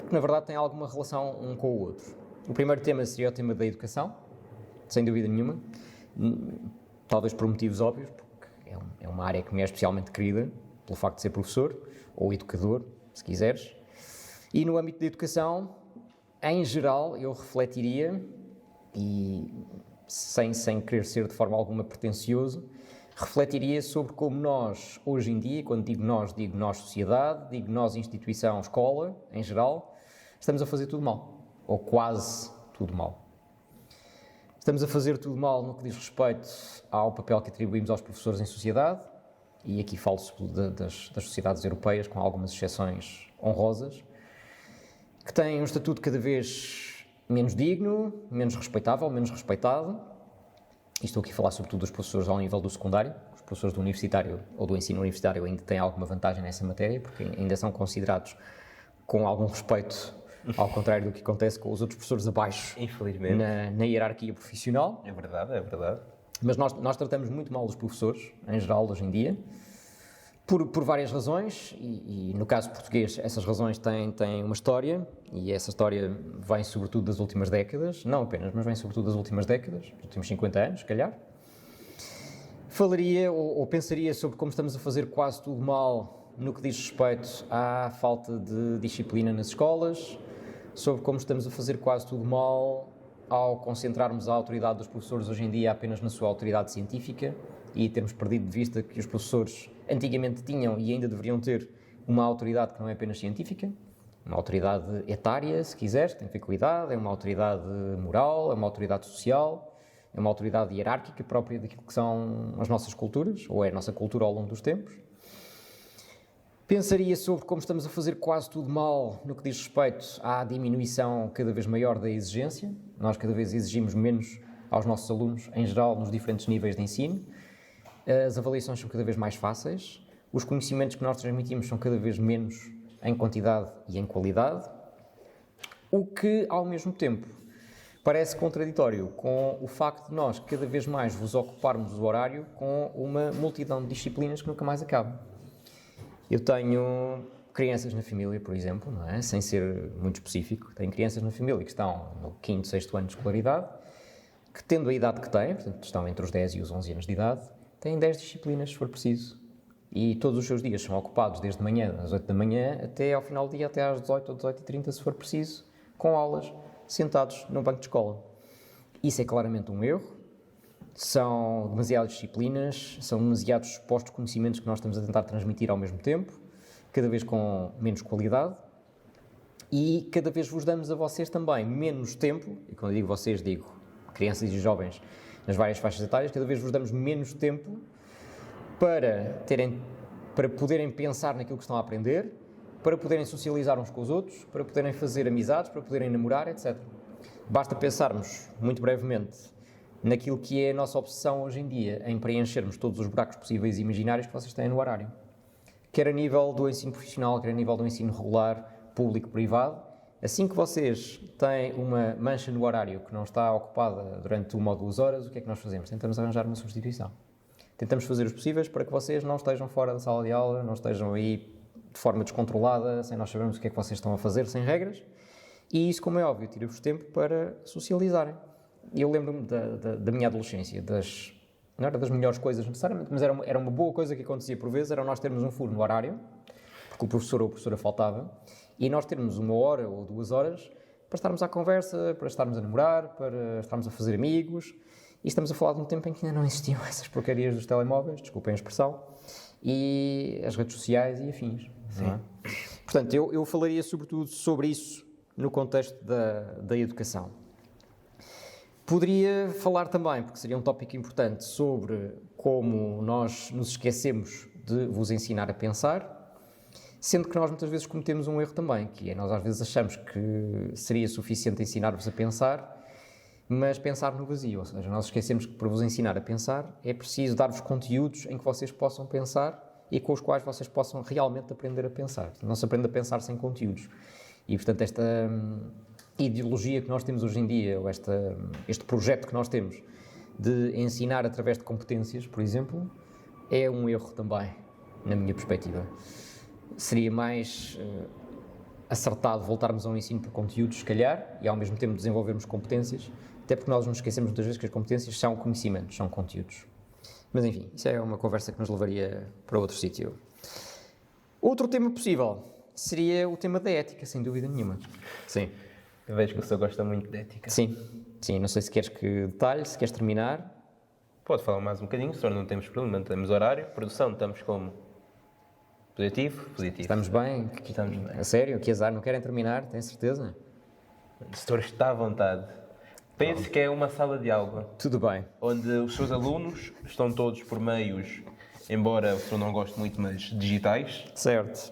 que na verdade têm alguma relação um com o outro. O primeiro tema seria o tema da educação, sem dúvida nenhuma, talvez por motivos óbvios, porque é uma área que me é especialmente querida, pelo facto de ser professor, ou educador, se quiseres. E no âmbito da educação, em geral, eu refletiria, e sem querer ser de forma alguma pretencioso, refletiria sobre como nós, hoje em dia, quando digo nós sociedade, digo nós instituição, escola, em geral, estamos a fazer tudo mal, ou quase tudo mal. Estamos a fazer tudo mal no que diz respeito ao papel que atribuímos aos professores em sociedade, e aqui falo-se das sociedades europeias, com algumas exceções honrosas, que têm um estatuto cada vez menos digno, menos respeitável, menos respeitado. E estou aqui a falar sobretudo dos professores ao nível do secundário. Os professores do universitário ou do ensino universitário ainda têm alguma vantagem nessa matéria, porque ainda são considerados com algum respeito, ao contrário do que acontece com os outros professores abaixo, Infelizmente. na hierarquia profissional. É verdade, é verdade. Mas nós tratamos muito mal os professores, em geral, hoje em dia, por várias razões, e no caso português essas razões têm uma história, e essa história vem sobretudo das últimas décadas, não apenas, mas vem sobretudo das últimas décadas, dos últimos 50 anos, se calhar. Falaria ou pensaria sobre como estamos a fazer quase tudo mal no que diz respeito à falta de disciplina nas escolas, sobre como estamos a fazer quase tudo mal ao concentrarmos a autoridade dos professores hoje em dia apenas na sua autoridade científica e termos perdido de vista que os professores antigamente tinham e ainda deveriam ter uma autoridade que não é apenas científica, uma autoridade etária, se quiseres, que tem que ver com a idade, é uma autoridade moral, é uma autoridade social, é uma autoridade hierárquica própria daquilo que são as nossas culturas, ou é a nossa cultura ao longo dos tempos. Pensaria sobre como estamos a fazer quase tudo mal no que diz respeito à diminuição cada vez maior da exigência. Nós cada vez exigimos menos aos nossos alunos, em geral, nos diferentes níveis de ensino. As avaliações são cada vez mais fáceis. Os conhecimentos que nós transmitimos são cada vez menos em quantidade e em qualidade. O que, ao mesmo tempo, parece contraditório com o facto de nós cada vez mais vos ocuparmos o horário com uma multidão de disciplinas que nunca mais acabam. Eu tenho crianças na família, por exemplo, não é? Sem ser muito específico, tenho crianças na família que estão no 5º, 6º ano de escolaridade, que tendo a idade que têm, portanto estão entre os 10 e os 11 anos de idade, têm 10 disciplinas, se for preciso. E todos os seus dias são ocupados desde manhã, às 8 da manhã, até ao final do dia, até às 18 ou 18h30, se for preciso, com aulas, sentados no banco de escola. Isso é claramente um erro. São demasiadas disciplinas, são demasiados supostos conhecimentos que nós estamos a tentar transmitir ao mesmo tempo, cada vez com menos qualidade, e cada vez vos damos a vocês também menos tempo, e quando eu digo vocês, digo crianças e jovens nas várias faixas etárias, cada vez vos damos menos tempo para poderem pensar naquilo que estão a aprender, para poderem socializar uns com os outros, para poderem fazer amizades, para poderem namorar, etc. Basta pensarmos, muito brevemente, naquilo que é a nossa obsessão hoje em dia, em preenchermos todos os buracos possíveis e imaginários que vocês têm no horário. Quer a nível do ensino profissional, quer a nível do ensino regular, público, privado, assim que vocês têm uma mancha no horário que não está ocupada durante 1 ou 2 horas, o que é que nós fazemos? Tentamos arranjar uma substituição. Tentamos fazer os possíveis para que vocês não estejam fora da sala de aula, não estejam aí de forma descontrolada, sem nós sabermos o que é que vocês estão a fazer, sem regras. E isso, como é óbvio, tira-vos tempo para socializarem. Eu lembro-me da minha adolescência, não era das melhores coisas necessariamente, mas era uma boa coisa que acontecia por vezes, era nós termos um furo no horário, porque o professor ou a professora faltava, e nós termos 1 hora ou 2 horas para estarmos à conversa, para estarmos a namorar, para estarmos a fazer amigos. E estamos a falar de um tempo em que ainda não existiam essas porcarias dos telemóveis, desculpem a expressão, e as redes sociais e afins. Não é? Portanto, eu falaria sobretudo sobre isso no contexto da educação. Poderia falar também, porque seria um tópico importante, sobre como nós nos esquecemos de vos ensinar a pensar, sendo que nós muitas vezes cometemos um erro também, que é nós às vezes achamos que seria suficiente ensinar-vos a pensar, mas pensar no vazio, ou seja, nós esquecemos que para vos ensinar a pensar é preciso dar-vos conteúdos em que vocês possam pensar e com os quais vocês possam realmente aprender a pensar. Não se aprende a pensar sem conteúdos. E, portanto, esta ideologia que nós temos hoje em dia, ou este projeto que nós temos de ensinar através de competências, por exemplo, é um erro também, na minha perspectiva. Seria mais acertado voltarmos a um ensino por conteúdos, se calhar, e ao mesmo tempo desenvolvermos competências, até porque nós nos esquecemos muitas vezes que as competências são conhecimentos, são conteúdos. Mas enfim, isso é uma conversa que nos levaria para outro sítio. Outro tema possível seria o tema da ética, sem dúvida nenhuma. Sim. Eu vejo que o senhor gosta muito de ética. Sim, não sei se queres que detalhe, se queres terminar. Pode falar mais um bocadinho, senhor, não temos problema, não temos horário. Produção, estamos como? Positivo? Estamos bem? Estamos bem. A sério? Que azar, não querem terminar? Tem certeza? O senhor está à vontade. Pense que é uma sala de aula. Tudo bem. Onde os seus alunos estão todos por meios, embora o senhor não goste muito, mas digitais. Certo.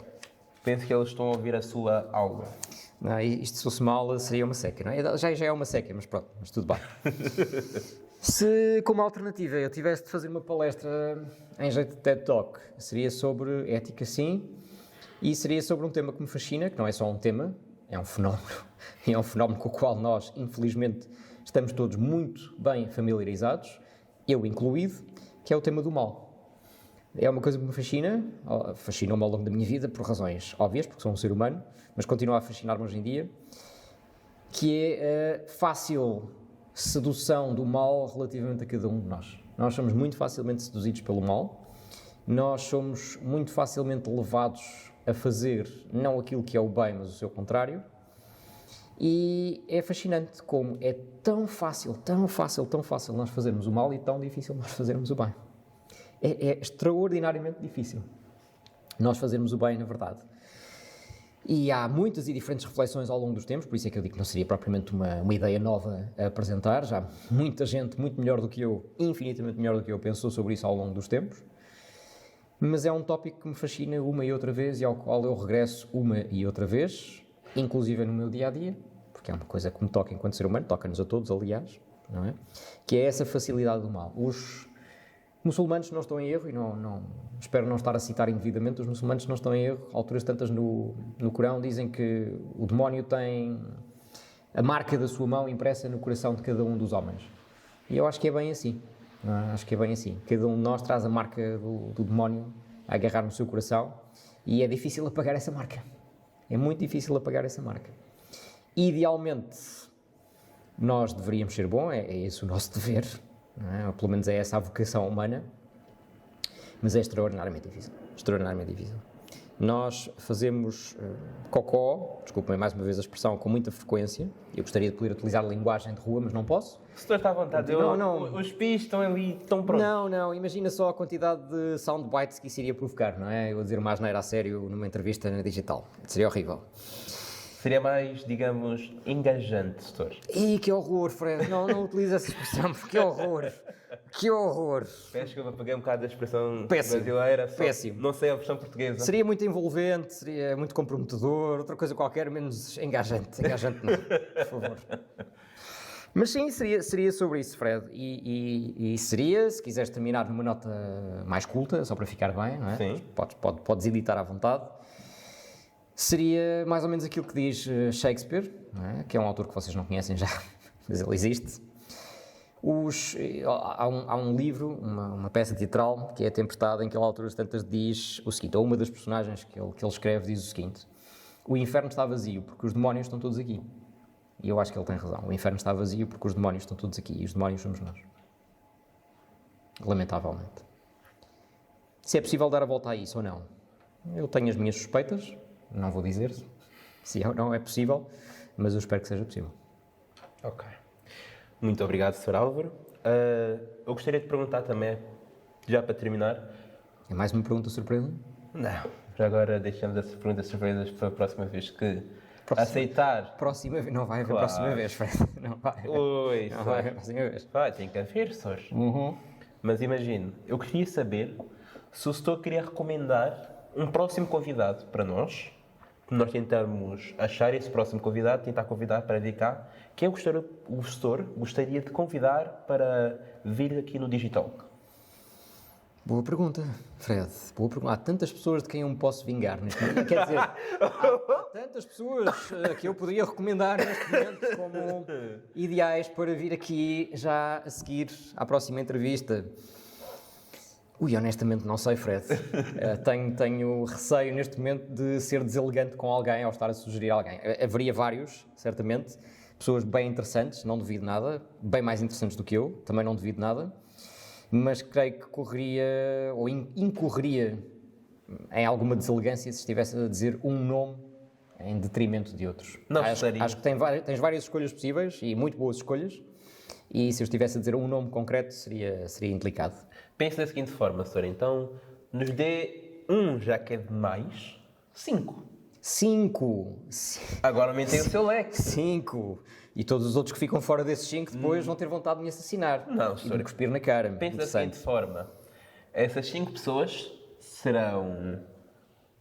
Pense que eles estão a ouvir a sua aula. Não, isto se fosse uma aula seria uma seca, não é? Já é uma seca, mas pronto, mas tudo bem. Se, como alternativa, eu tivesse de fazer uma palestra em jeito de TED Talk, seria sobre ética, sim, e seria sobre um tema que me fascina, que não é só um tema, é um fenómeno, e é um fenómeno com o qual nós, infelizmente, estamos todos muito bem familiarizados, eu incluído, que é o tema do mal. É uma coisa que me fascinou-me ao longo da minha vida, por razões óbvias, porque sou um ser humano, mas continua a fascinar-me hoje em dia, que é a fácil sedução do mal relativamente a cada um de nós. Nós somos muito facilmente seduzidos pelo mal, nós somos muito facilmente levados a fazer não aquilo que é o bem, mas o seu contrário, e é fascinante como é tão fácil nós fazermos o mal e tão difícil nós fazermos o bem. É extraordinariamente difícil nós fazermos o bem, na verdade. E há muitas e diferentes reflexões ao longo dos tempos, por isso é que eu digo que não seria propriamente uma ideia nova a apresentar. Já muita gente, muito melhor do que eu, infinitamente melhor do que eu, pensou sobre isso ao longo dos tempos. Mas é um tópico que me fascina uma e outra vez e ao qual eu regresso uma e outra vez, inclusive no meu dia-a-dia, porque é uma coisa que me toca enquanto ser humano, toca-nos a todos, aliás, não é? Que é essa facilidade do mal. Os muçulmanos não estão em erro, e espero não estar a citar indevidamente, os muçulmanos não estão em erro. Alturas tantas no Corão dizem que o demónio tem a marca da sua mão impressa no coração de cada um dos homens. E eu acho que é bem assim. Não é? Acho que é bem assim. Cada um de nós traz a marca do demónio a agarrar no seu coração e é difícil apagar essa marca. É muito difícil apagar essa marca. Idealmente, nós deveríamos ser bons, é esse o nosso dever, não é? Ou pelo menos é essa a vocação humana, mas é extraordinariamente difícil. Extraordinariamente difícil. Nós fazemos cocó, desculpem mais uma vez a expressão, com muita frequência. Eu gostaria de poder utilizar a linguagem de rua, mas não posso. Se tu está à vontade, Não. os pis estão ali, estão prontos. Não, imagina só a quantidade de soundbites que isso iria provocar, não é? Eu a dizer uma asneira a sério numa entrevista na digital. Seria horrível. Seria mais, digamos, engajante, setor. Ih, que horror, Fred. Não utiliza essa expressão, porque que horror. Que horror. Peço que eu peguei um bocado da expressão Péssimo. brasileira. Péssimo. Não sei a versão portuguesa. Seria muito envolvente, seria muito comprometedor, outra coisa qualquer, menos engajante. Engajante não, por favor. Mas sim, seria sobre isso, Fred. E seria, se quiseres terminar numa nota mais culta, só para ficar bem, não é? Sim. Podes editar à vontade. Seria mais ou menos aquilo que diz Shakespeare, não é? Que é um autor que vocês não conhecem já, mas ele existe. Há um livro, uma peça teatral, que é a Tempestade, em que ele, a alturas tantas, diz o seguinte, ou uma das personagens que ele escreve diz o seguinte: o inferno está vazio porque os demónios estão todos aqui. E eu acho que ele tem razão. O inferno está vazio porque os demónios estão todos aqui. E os demónios somos nós. Lamentavelmente. Se é possível dar a volta a isso ou não, eu tenho as minhas suspeitas. Não vou dizer se é ou não é possível, mas eu espero que seja possível. Ok. Muito obrigado, Sr. Álvaro. Eu gostaria de perguntar também, já para terminar... É mais uma pergunta surpresa? Não. Já agora deixamos as perguntas surpresas para a próxima vez que aceitar... Próxima vez. Não vai haver Claro. próxima vez, Fred. Não vai haver. Oi, Não vai haver próxima vez. Vai, tem que haver, senhor. Mas imagine, eu queria saber se o senhor queria recomendar um próximo convidado para nós, que nós tentamos achar esse próximo convidado, tentar convidar para vir cá. Quem o gestor gostaria de convidar para vir aqui no Digital? Boa pergunta, Fred. Boa pergunta. Há tantas pessoas de quem eu me posso vingar neste momento. Quer dizer, há tantas pessoas que eu poderia recomendar neste momento como ideais para vir aqui já a seguir à próxima entrevista. Honestamente não sei, Fred. Tenho receio neste momento de ser deselegante com alguém ao estar a sugerir alguém. Haveria vários, certamente. Pessoas bem interessantes, não duvido nada. Bem mais interessantes do que eu, também não duvido nada. Mas creio que correria, ou incorreria em alguma deselegância se estivesse a dizer um nome em detrimento de outros. Não Acho que tens várias escolhas possíveis e muito boas escolhas. E se eu estivesse a dizer um nome concreto, seria indelicado. Pense da seguinte forma, senhor. Então, nos dê um, já que é demais, 5. 5. Agora aumentei o seu leque. 5. E todos os outros que ficam fora desses 5 depois vão ter vontade de me assassinar. Não, e de senhor. me cuspir na cara. Pense da seguinte forma. Essas 5 pessoas serão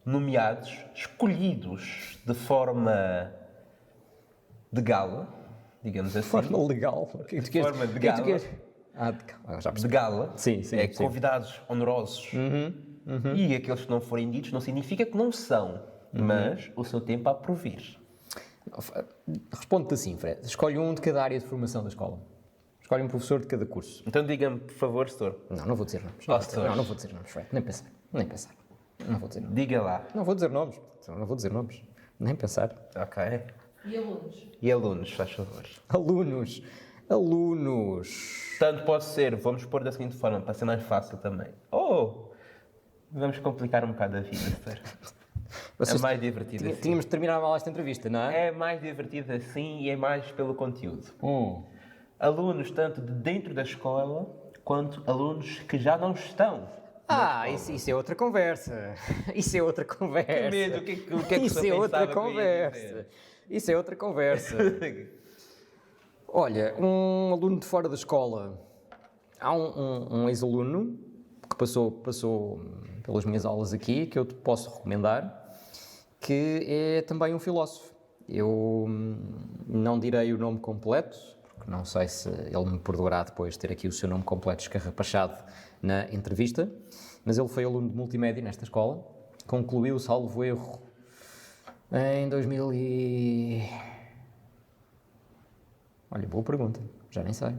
nomeados, escolhidos de forma de gala, digamos assim. Forma legal. De forma de gala. Já De percebi. gala. Sim, sim, sim. Convidados honorosos. E aqueles que não forem ditos não significa que não são, mas o seu tempo há por vir. Responde-te assim, Fred. Escolhe um de cada área de formação da escola. Escolhe um professor de cada curso. Então diga-me, por favor, senhor. Não vou dizer nomes. senhor. Não vou dizer nomes, Fred. Nem pensar. Não vou dizer nomes. Diga lá. Não vou dizer nomes. Nem pensar. Ok. E alunos? E alunos, faz favor. Alunos. Tanto pode ser, vamos pôr da seguinte forma, para ser mais fácil também. Vamos complicar um bocado a vida, senhor. É mais divertido assim. Tínhamos de terminar mal esta entrevista, não é? É mais divertido assim e é mais pelo conteúdo. Alunos tanto de dentro da escola, quanto alunos que já não estão. Isso é outra conversa. Isso é outra conversa. Que medo, o que é que Isso você é outra pensava que eu ia conversa. dizer? Isso é outra conversa. Olha, um aluno de fora da escola. Há um ex-aluno que passou pelas minhas aulas aqui, que eu te posso recomendar, que é também um filósofo. Eu não direi o nome completo, porque não sei se ele me perdoará depois ter aqui o seu nome completo escarrapachado na entrevista, mas ele foi aluno de multimédia nesta escola, concluiu, salvo erro, em 2000 e... Olha, boa pergunta. Já nem sei.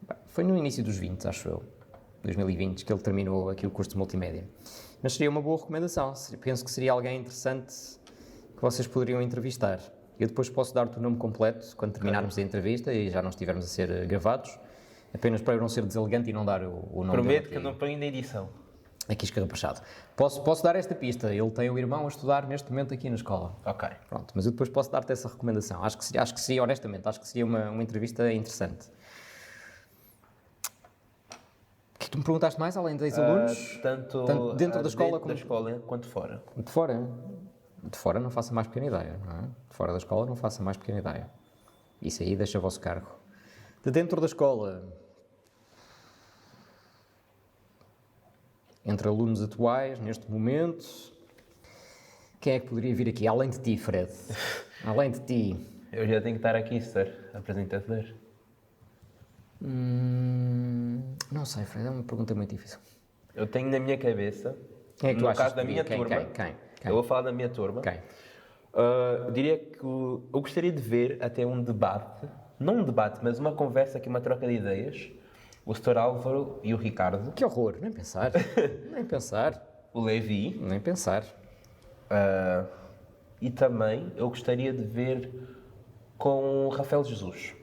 Bem, foi no início dos 20, acho eu. 2020, que ele terminou aqui o curso de multimédia. Mas seria uma boa recomendação. Penso que seria alguém interessante que vocês poderiam entrevistar. Eu depois posso dar-te o nome completo quando terminarmos a entrevista e já não estivermos a ser gravados. Apenas para eu não ser deselegante e não dar o nome Prometo dele que eu não ponho na edição. aqui escarrapachado. Posso dar esta pista. Ele tem um irmão a estudar neste momento aqui na escola. Ok. Pronto, mas eu depois posso dar-te essa recomendação. Acho que seria, honestamente, acho que seria uma entrevista interessante. O que tu me perguntaste mais, além dos alunos? Tanto dentro da escola dentro como da escola quanto fora. de fora? De fora não faço a mais pequena ideia, não é? De fora da escola não faço a mais pequena ideia. Isso aí deixa a vosso cargo. De dentro da escola, entre alunos atuais, neste momento, quem é que poderia vir aqui? Além de ti, Fred. Além de ti. Eu já tenho que estar aqui, Sr. apresentador. Não sei, Fred, é uma pergunta muito difícil. Eu tenho na minha cabeça, Quem é que tu no achas caso que da minha poderia? turma, Quem? eu vou falar da minha turma, Quem? eu diria que eu gostaria de ver até um debate, não um debate, mas uma conversa aqui, uma troca de ideias, o Sr. Álvaro e o Ricardo, Que horror, nem pensar. Nem pensar. o Levi, Nem pensar. e também eu gostaria de ver com o Rafael Jesus.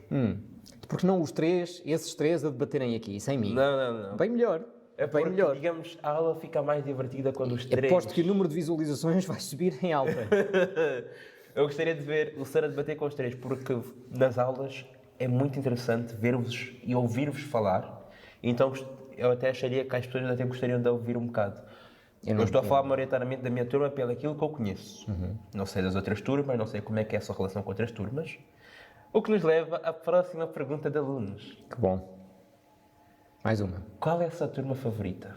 Porque não esses três a debaterem aqui, sem mim? Não. Bem melhor. É bem porque, melhor. digamos, a aula fica mais divertida quando os três... Aposto que o número de visualizações vai subir em alta. Eu gostaria de ver o Sr. a debater com os três, porque nas aulas é muito interessante ver-vos e ouvir-vos falar. Então eu até acharia que as pessoas até gostariam de ouvir um bocado. Eu estou a falar maioritariamente da minha turma pelo aquilo que eu conheço. Não sei das outras turmas, não sei como é que é a sua relação com outras turmas. O que nos leva à próxima pergunta de alunos. Que bom. Mais uma. Qual é a sua turma favorita?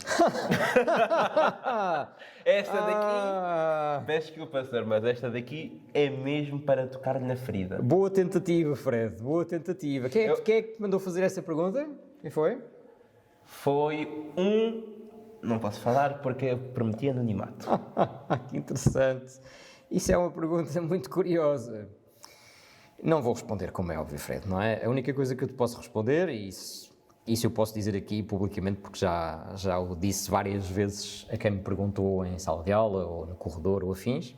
Esta daqui... Peço desculpa, senhor, mas esta daqui é mesmo para tocar na ferida. Boa tentativa, Fred. Boa tentativa. Quem é que te mandou fazer essa pergunta? Quem foi? Foi um... Não posso falar porque eu prometi anonimato. Que interessante. Isso é uma pergunta muito curiosa. Não vou responder, como é óbvio, Fred, não é? A única coisa que eu te posso responder, e isso eu posso dizer aqui publicamente, porque já o disse várias vezes a quem me perguntou em sala de aula, ou no corredor, ou afins.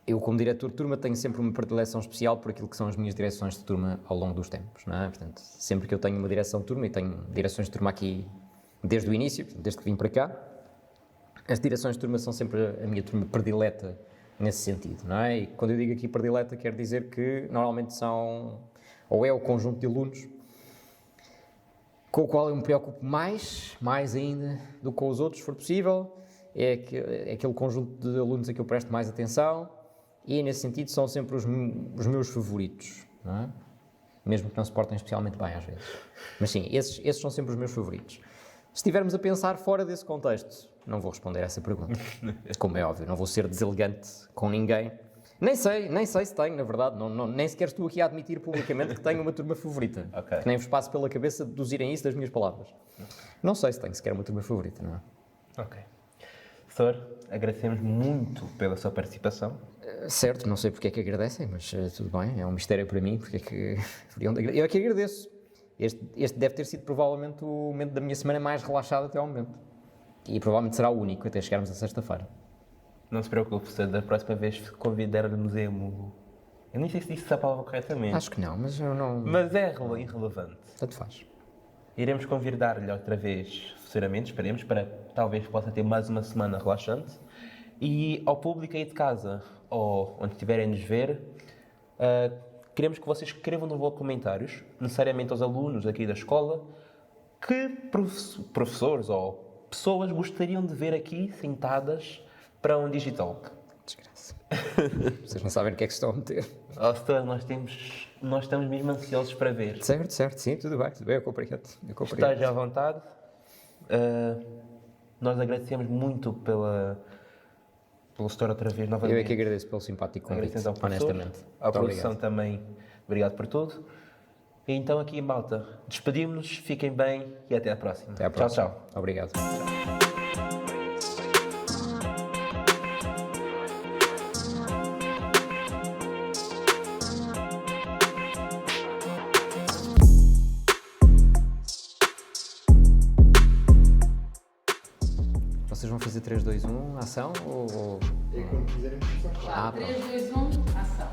Eu, como diretor de turma, tenho sempre uma predileção especial por aquilo que são as minhas direções de turma ao longo dos tempos, não é? Portanto, sempre que eu tenho uma direção de turma, e tenho direções de turma aqui desde o início, desde que vim para cá, as direções de turma são sempre a minha turma predileta nesse sentido, não é? E quando eu digo aqui predileta, quer dizer que normalmente são, ou é o conjunto de alunos com o qual eu me preocupo mais ainda do que com os outros, se for possível, é aquele conjunto de alunos a que eu presto mais atenção e, nesse sentido, são sempre os meus favoritos, não é? Mesmo que não se portem especialmente bem às vezes. Mas sim, esses são sempre os meus favoritos. Se estivermos a pensar fora desse contexto, não vou responder essa pergunta. Como é óbvio, não vou ser deselegante com ninguém. Nem sei se tenho, na verdade. Nem sequer estou aqui a admitir publicamente que tenho uma turma favorita. Okay. Que nem vos passo pela cabeça deduzirem isso das minhas palavras. Não sei se tenho sequer uma turma favorita, não é? Ok. Sr., agradecemos muito pela sua participação. Certo, não sei porque é que agradecem, mas tudo bem, é um mistério para mim, porque é que eu é que agradeço. Este deve ter sido provavelmente o momento da minha semana mais relaxado até ao momento. E provavelmente será o único até chegarmos a sexta-feira. Não se preocupe, Sr., da próxima vez convidar-nos a eu nem sei se disse essa palavra corretamente. Acho que não, mas eu não... Mas é irrelevante. Tanto faz. Iremos convidar-lhe outra vez, futuramente, esperemos, para talvez possa ter mais uma semana relaxante. E ao público aí de casa, ou onde estiverem a nos ver, queremos que vocês escrevam nos comentários, necessariamente aos alunos aqui da escola, que professores ou pessoas gostariam de ver aqui sentadas para um Digitalk. Desgraça. Vocês não sabem o que é que estão a meter. Senhor, nós estamos mesmo ansiosos para ver. Certo, sim, tudo bem, eu compreendo. Esteja à vontade. Nós agradecemos muito pelo Sr. outra vez, novamente. Eu é que agradeço pelo simpático convite, Agradecemos ao professor, honestamente. à Muito produção obrigado. também, obrigado por tudo. E então aqui, malta, despedimos-nos, fiquem bem e até à próxima. Até à próxima. Tchau, tchau. Obrigado. vão fazer 3, 2, 1, ação? Ou... É quando quiserem começar. Claro, Ah, 3, 2, 1, ação.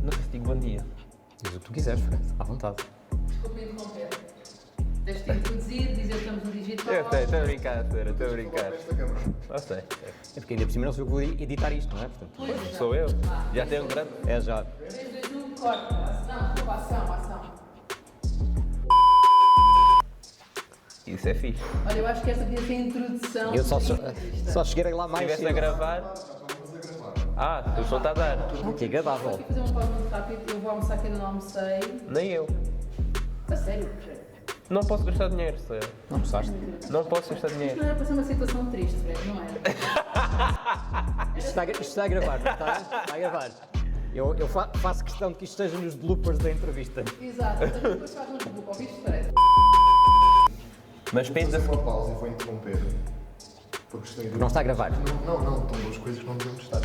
Não sei se digo bom dia. Diz o que tu quiseres, Fred, à vontade. Desculpa interromper. Tens de introduzir, dizer que estamos no digital. Eu sei, estou a brincar, Sara, estou a Falar brincar. para esta câmara. Não sei. É porque ainda por cima não sou eu que vou editar isto, não é? Portanto, Pois, Sou eu. Já tenho um grande. é já. 3, 2, 1, corta. Não, desculpa, ação. Isso é fixe. Olha, eu acho que esta devia ser a introdução. Eu só da cheguei lá Se mais estivesse a cedo. gravar. O som está a dar. Que agradável. Vou fazer uma pausa muito rápida. Eu vou almoçar que ainda não almocei. Nem eu. A sério, Não posso gastar dinheiro, Sara. Não gostaste? Não posso gastar isto dinheiro. não era para ser uma situação triste, Fred, não era? Isto está a gravar, não está? Está a gravar. Eu faço questão de que isto esteja nos bloopers da entrevista. Exato, mas depois faz um desculpa, ouviste, Fred? Mas Vou pensa. fazer uma pausa e vou interromper. Porque isto tem... Não está a gravar. Não, estão duas coisas que não devemos estar.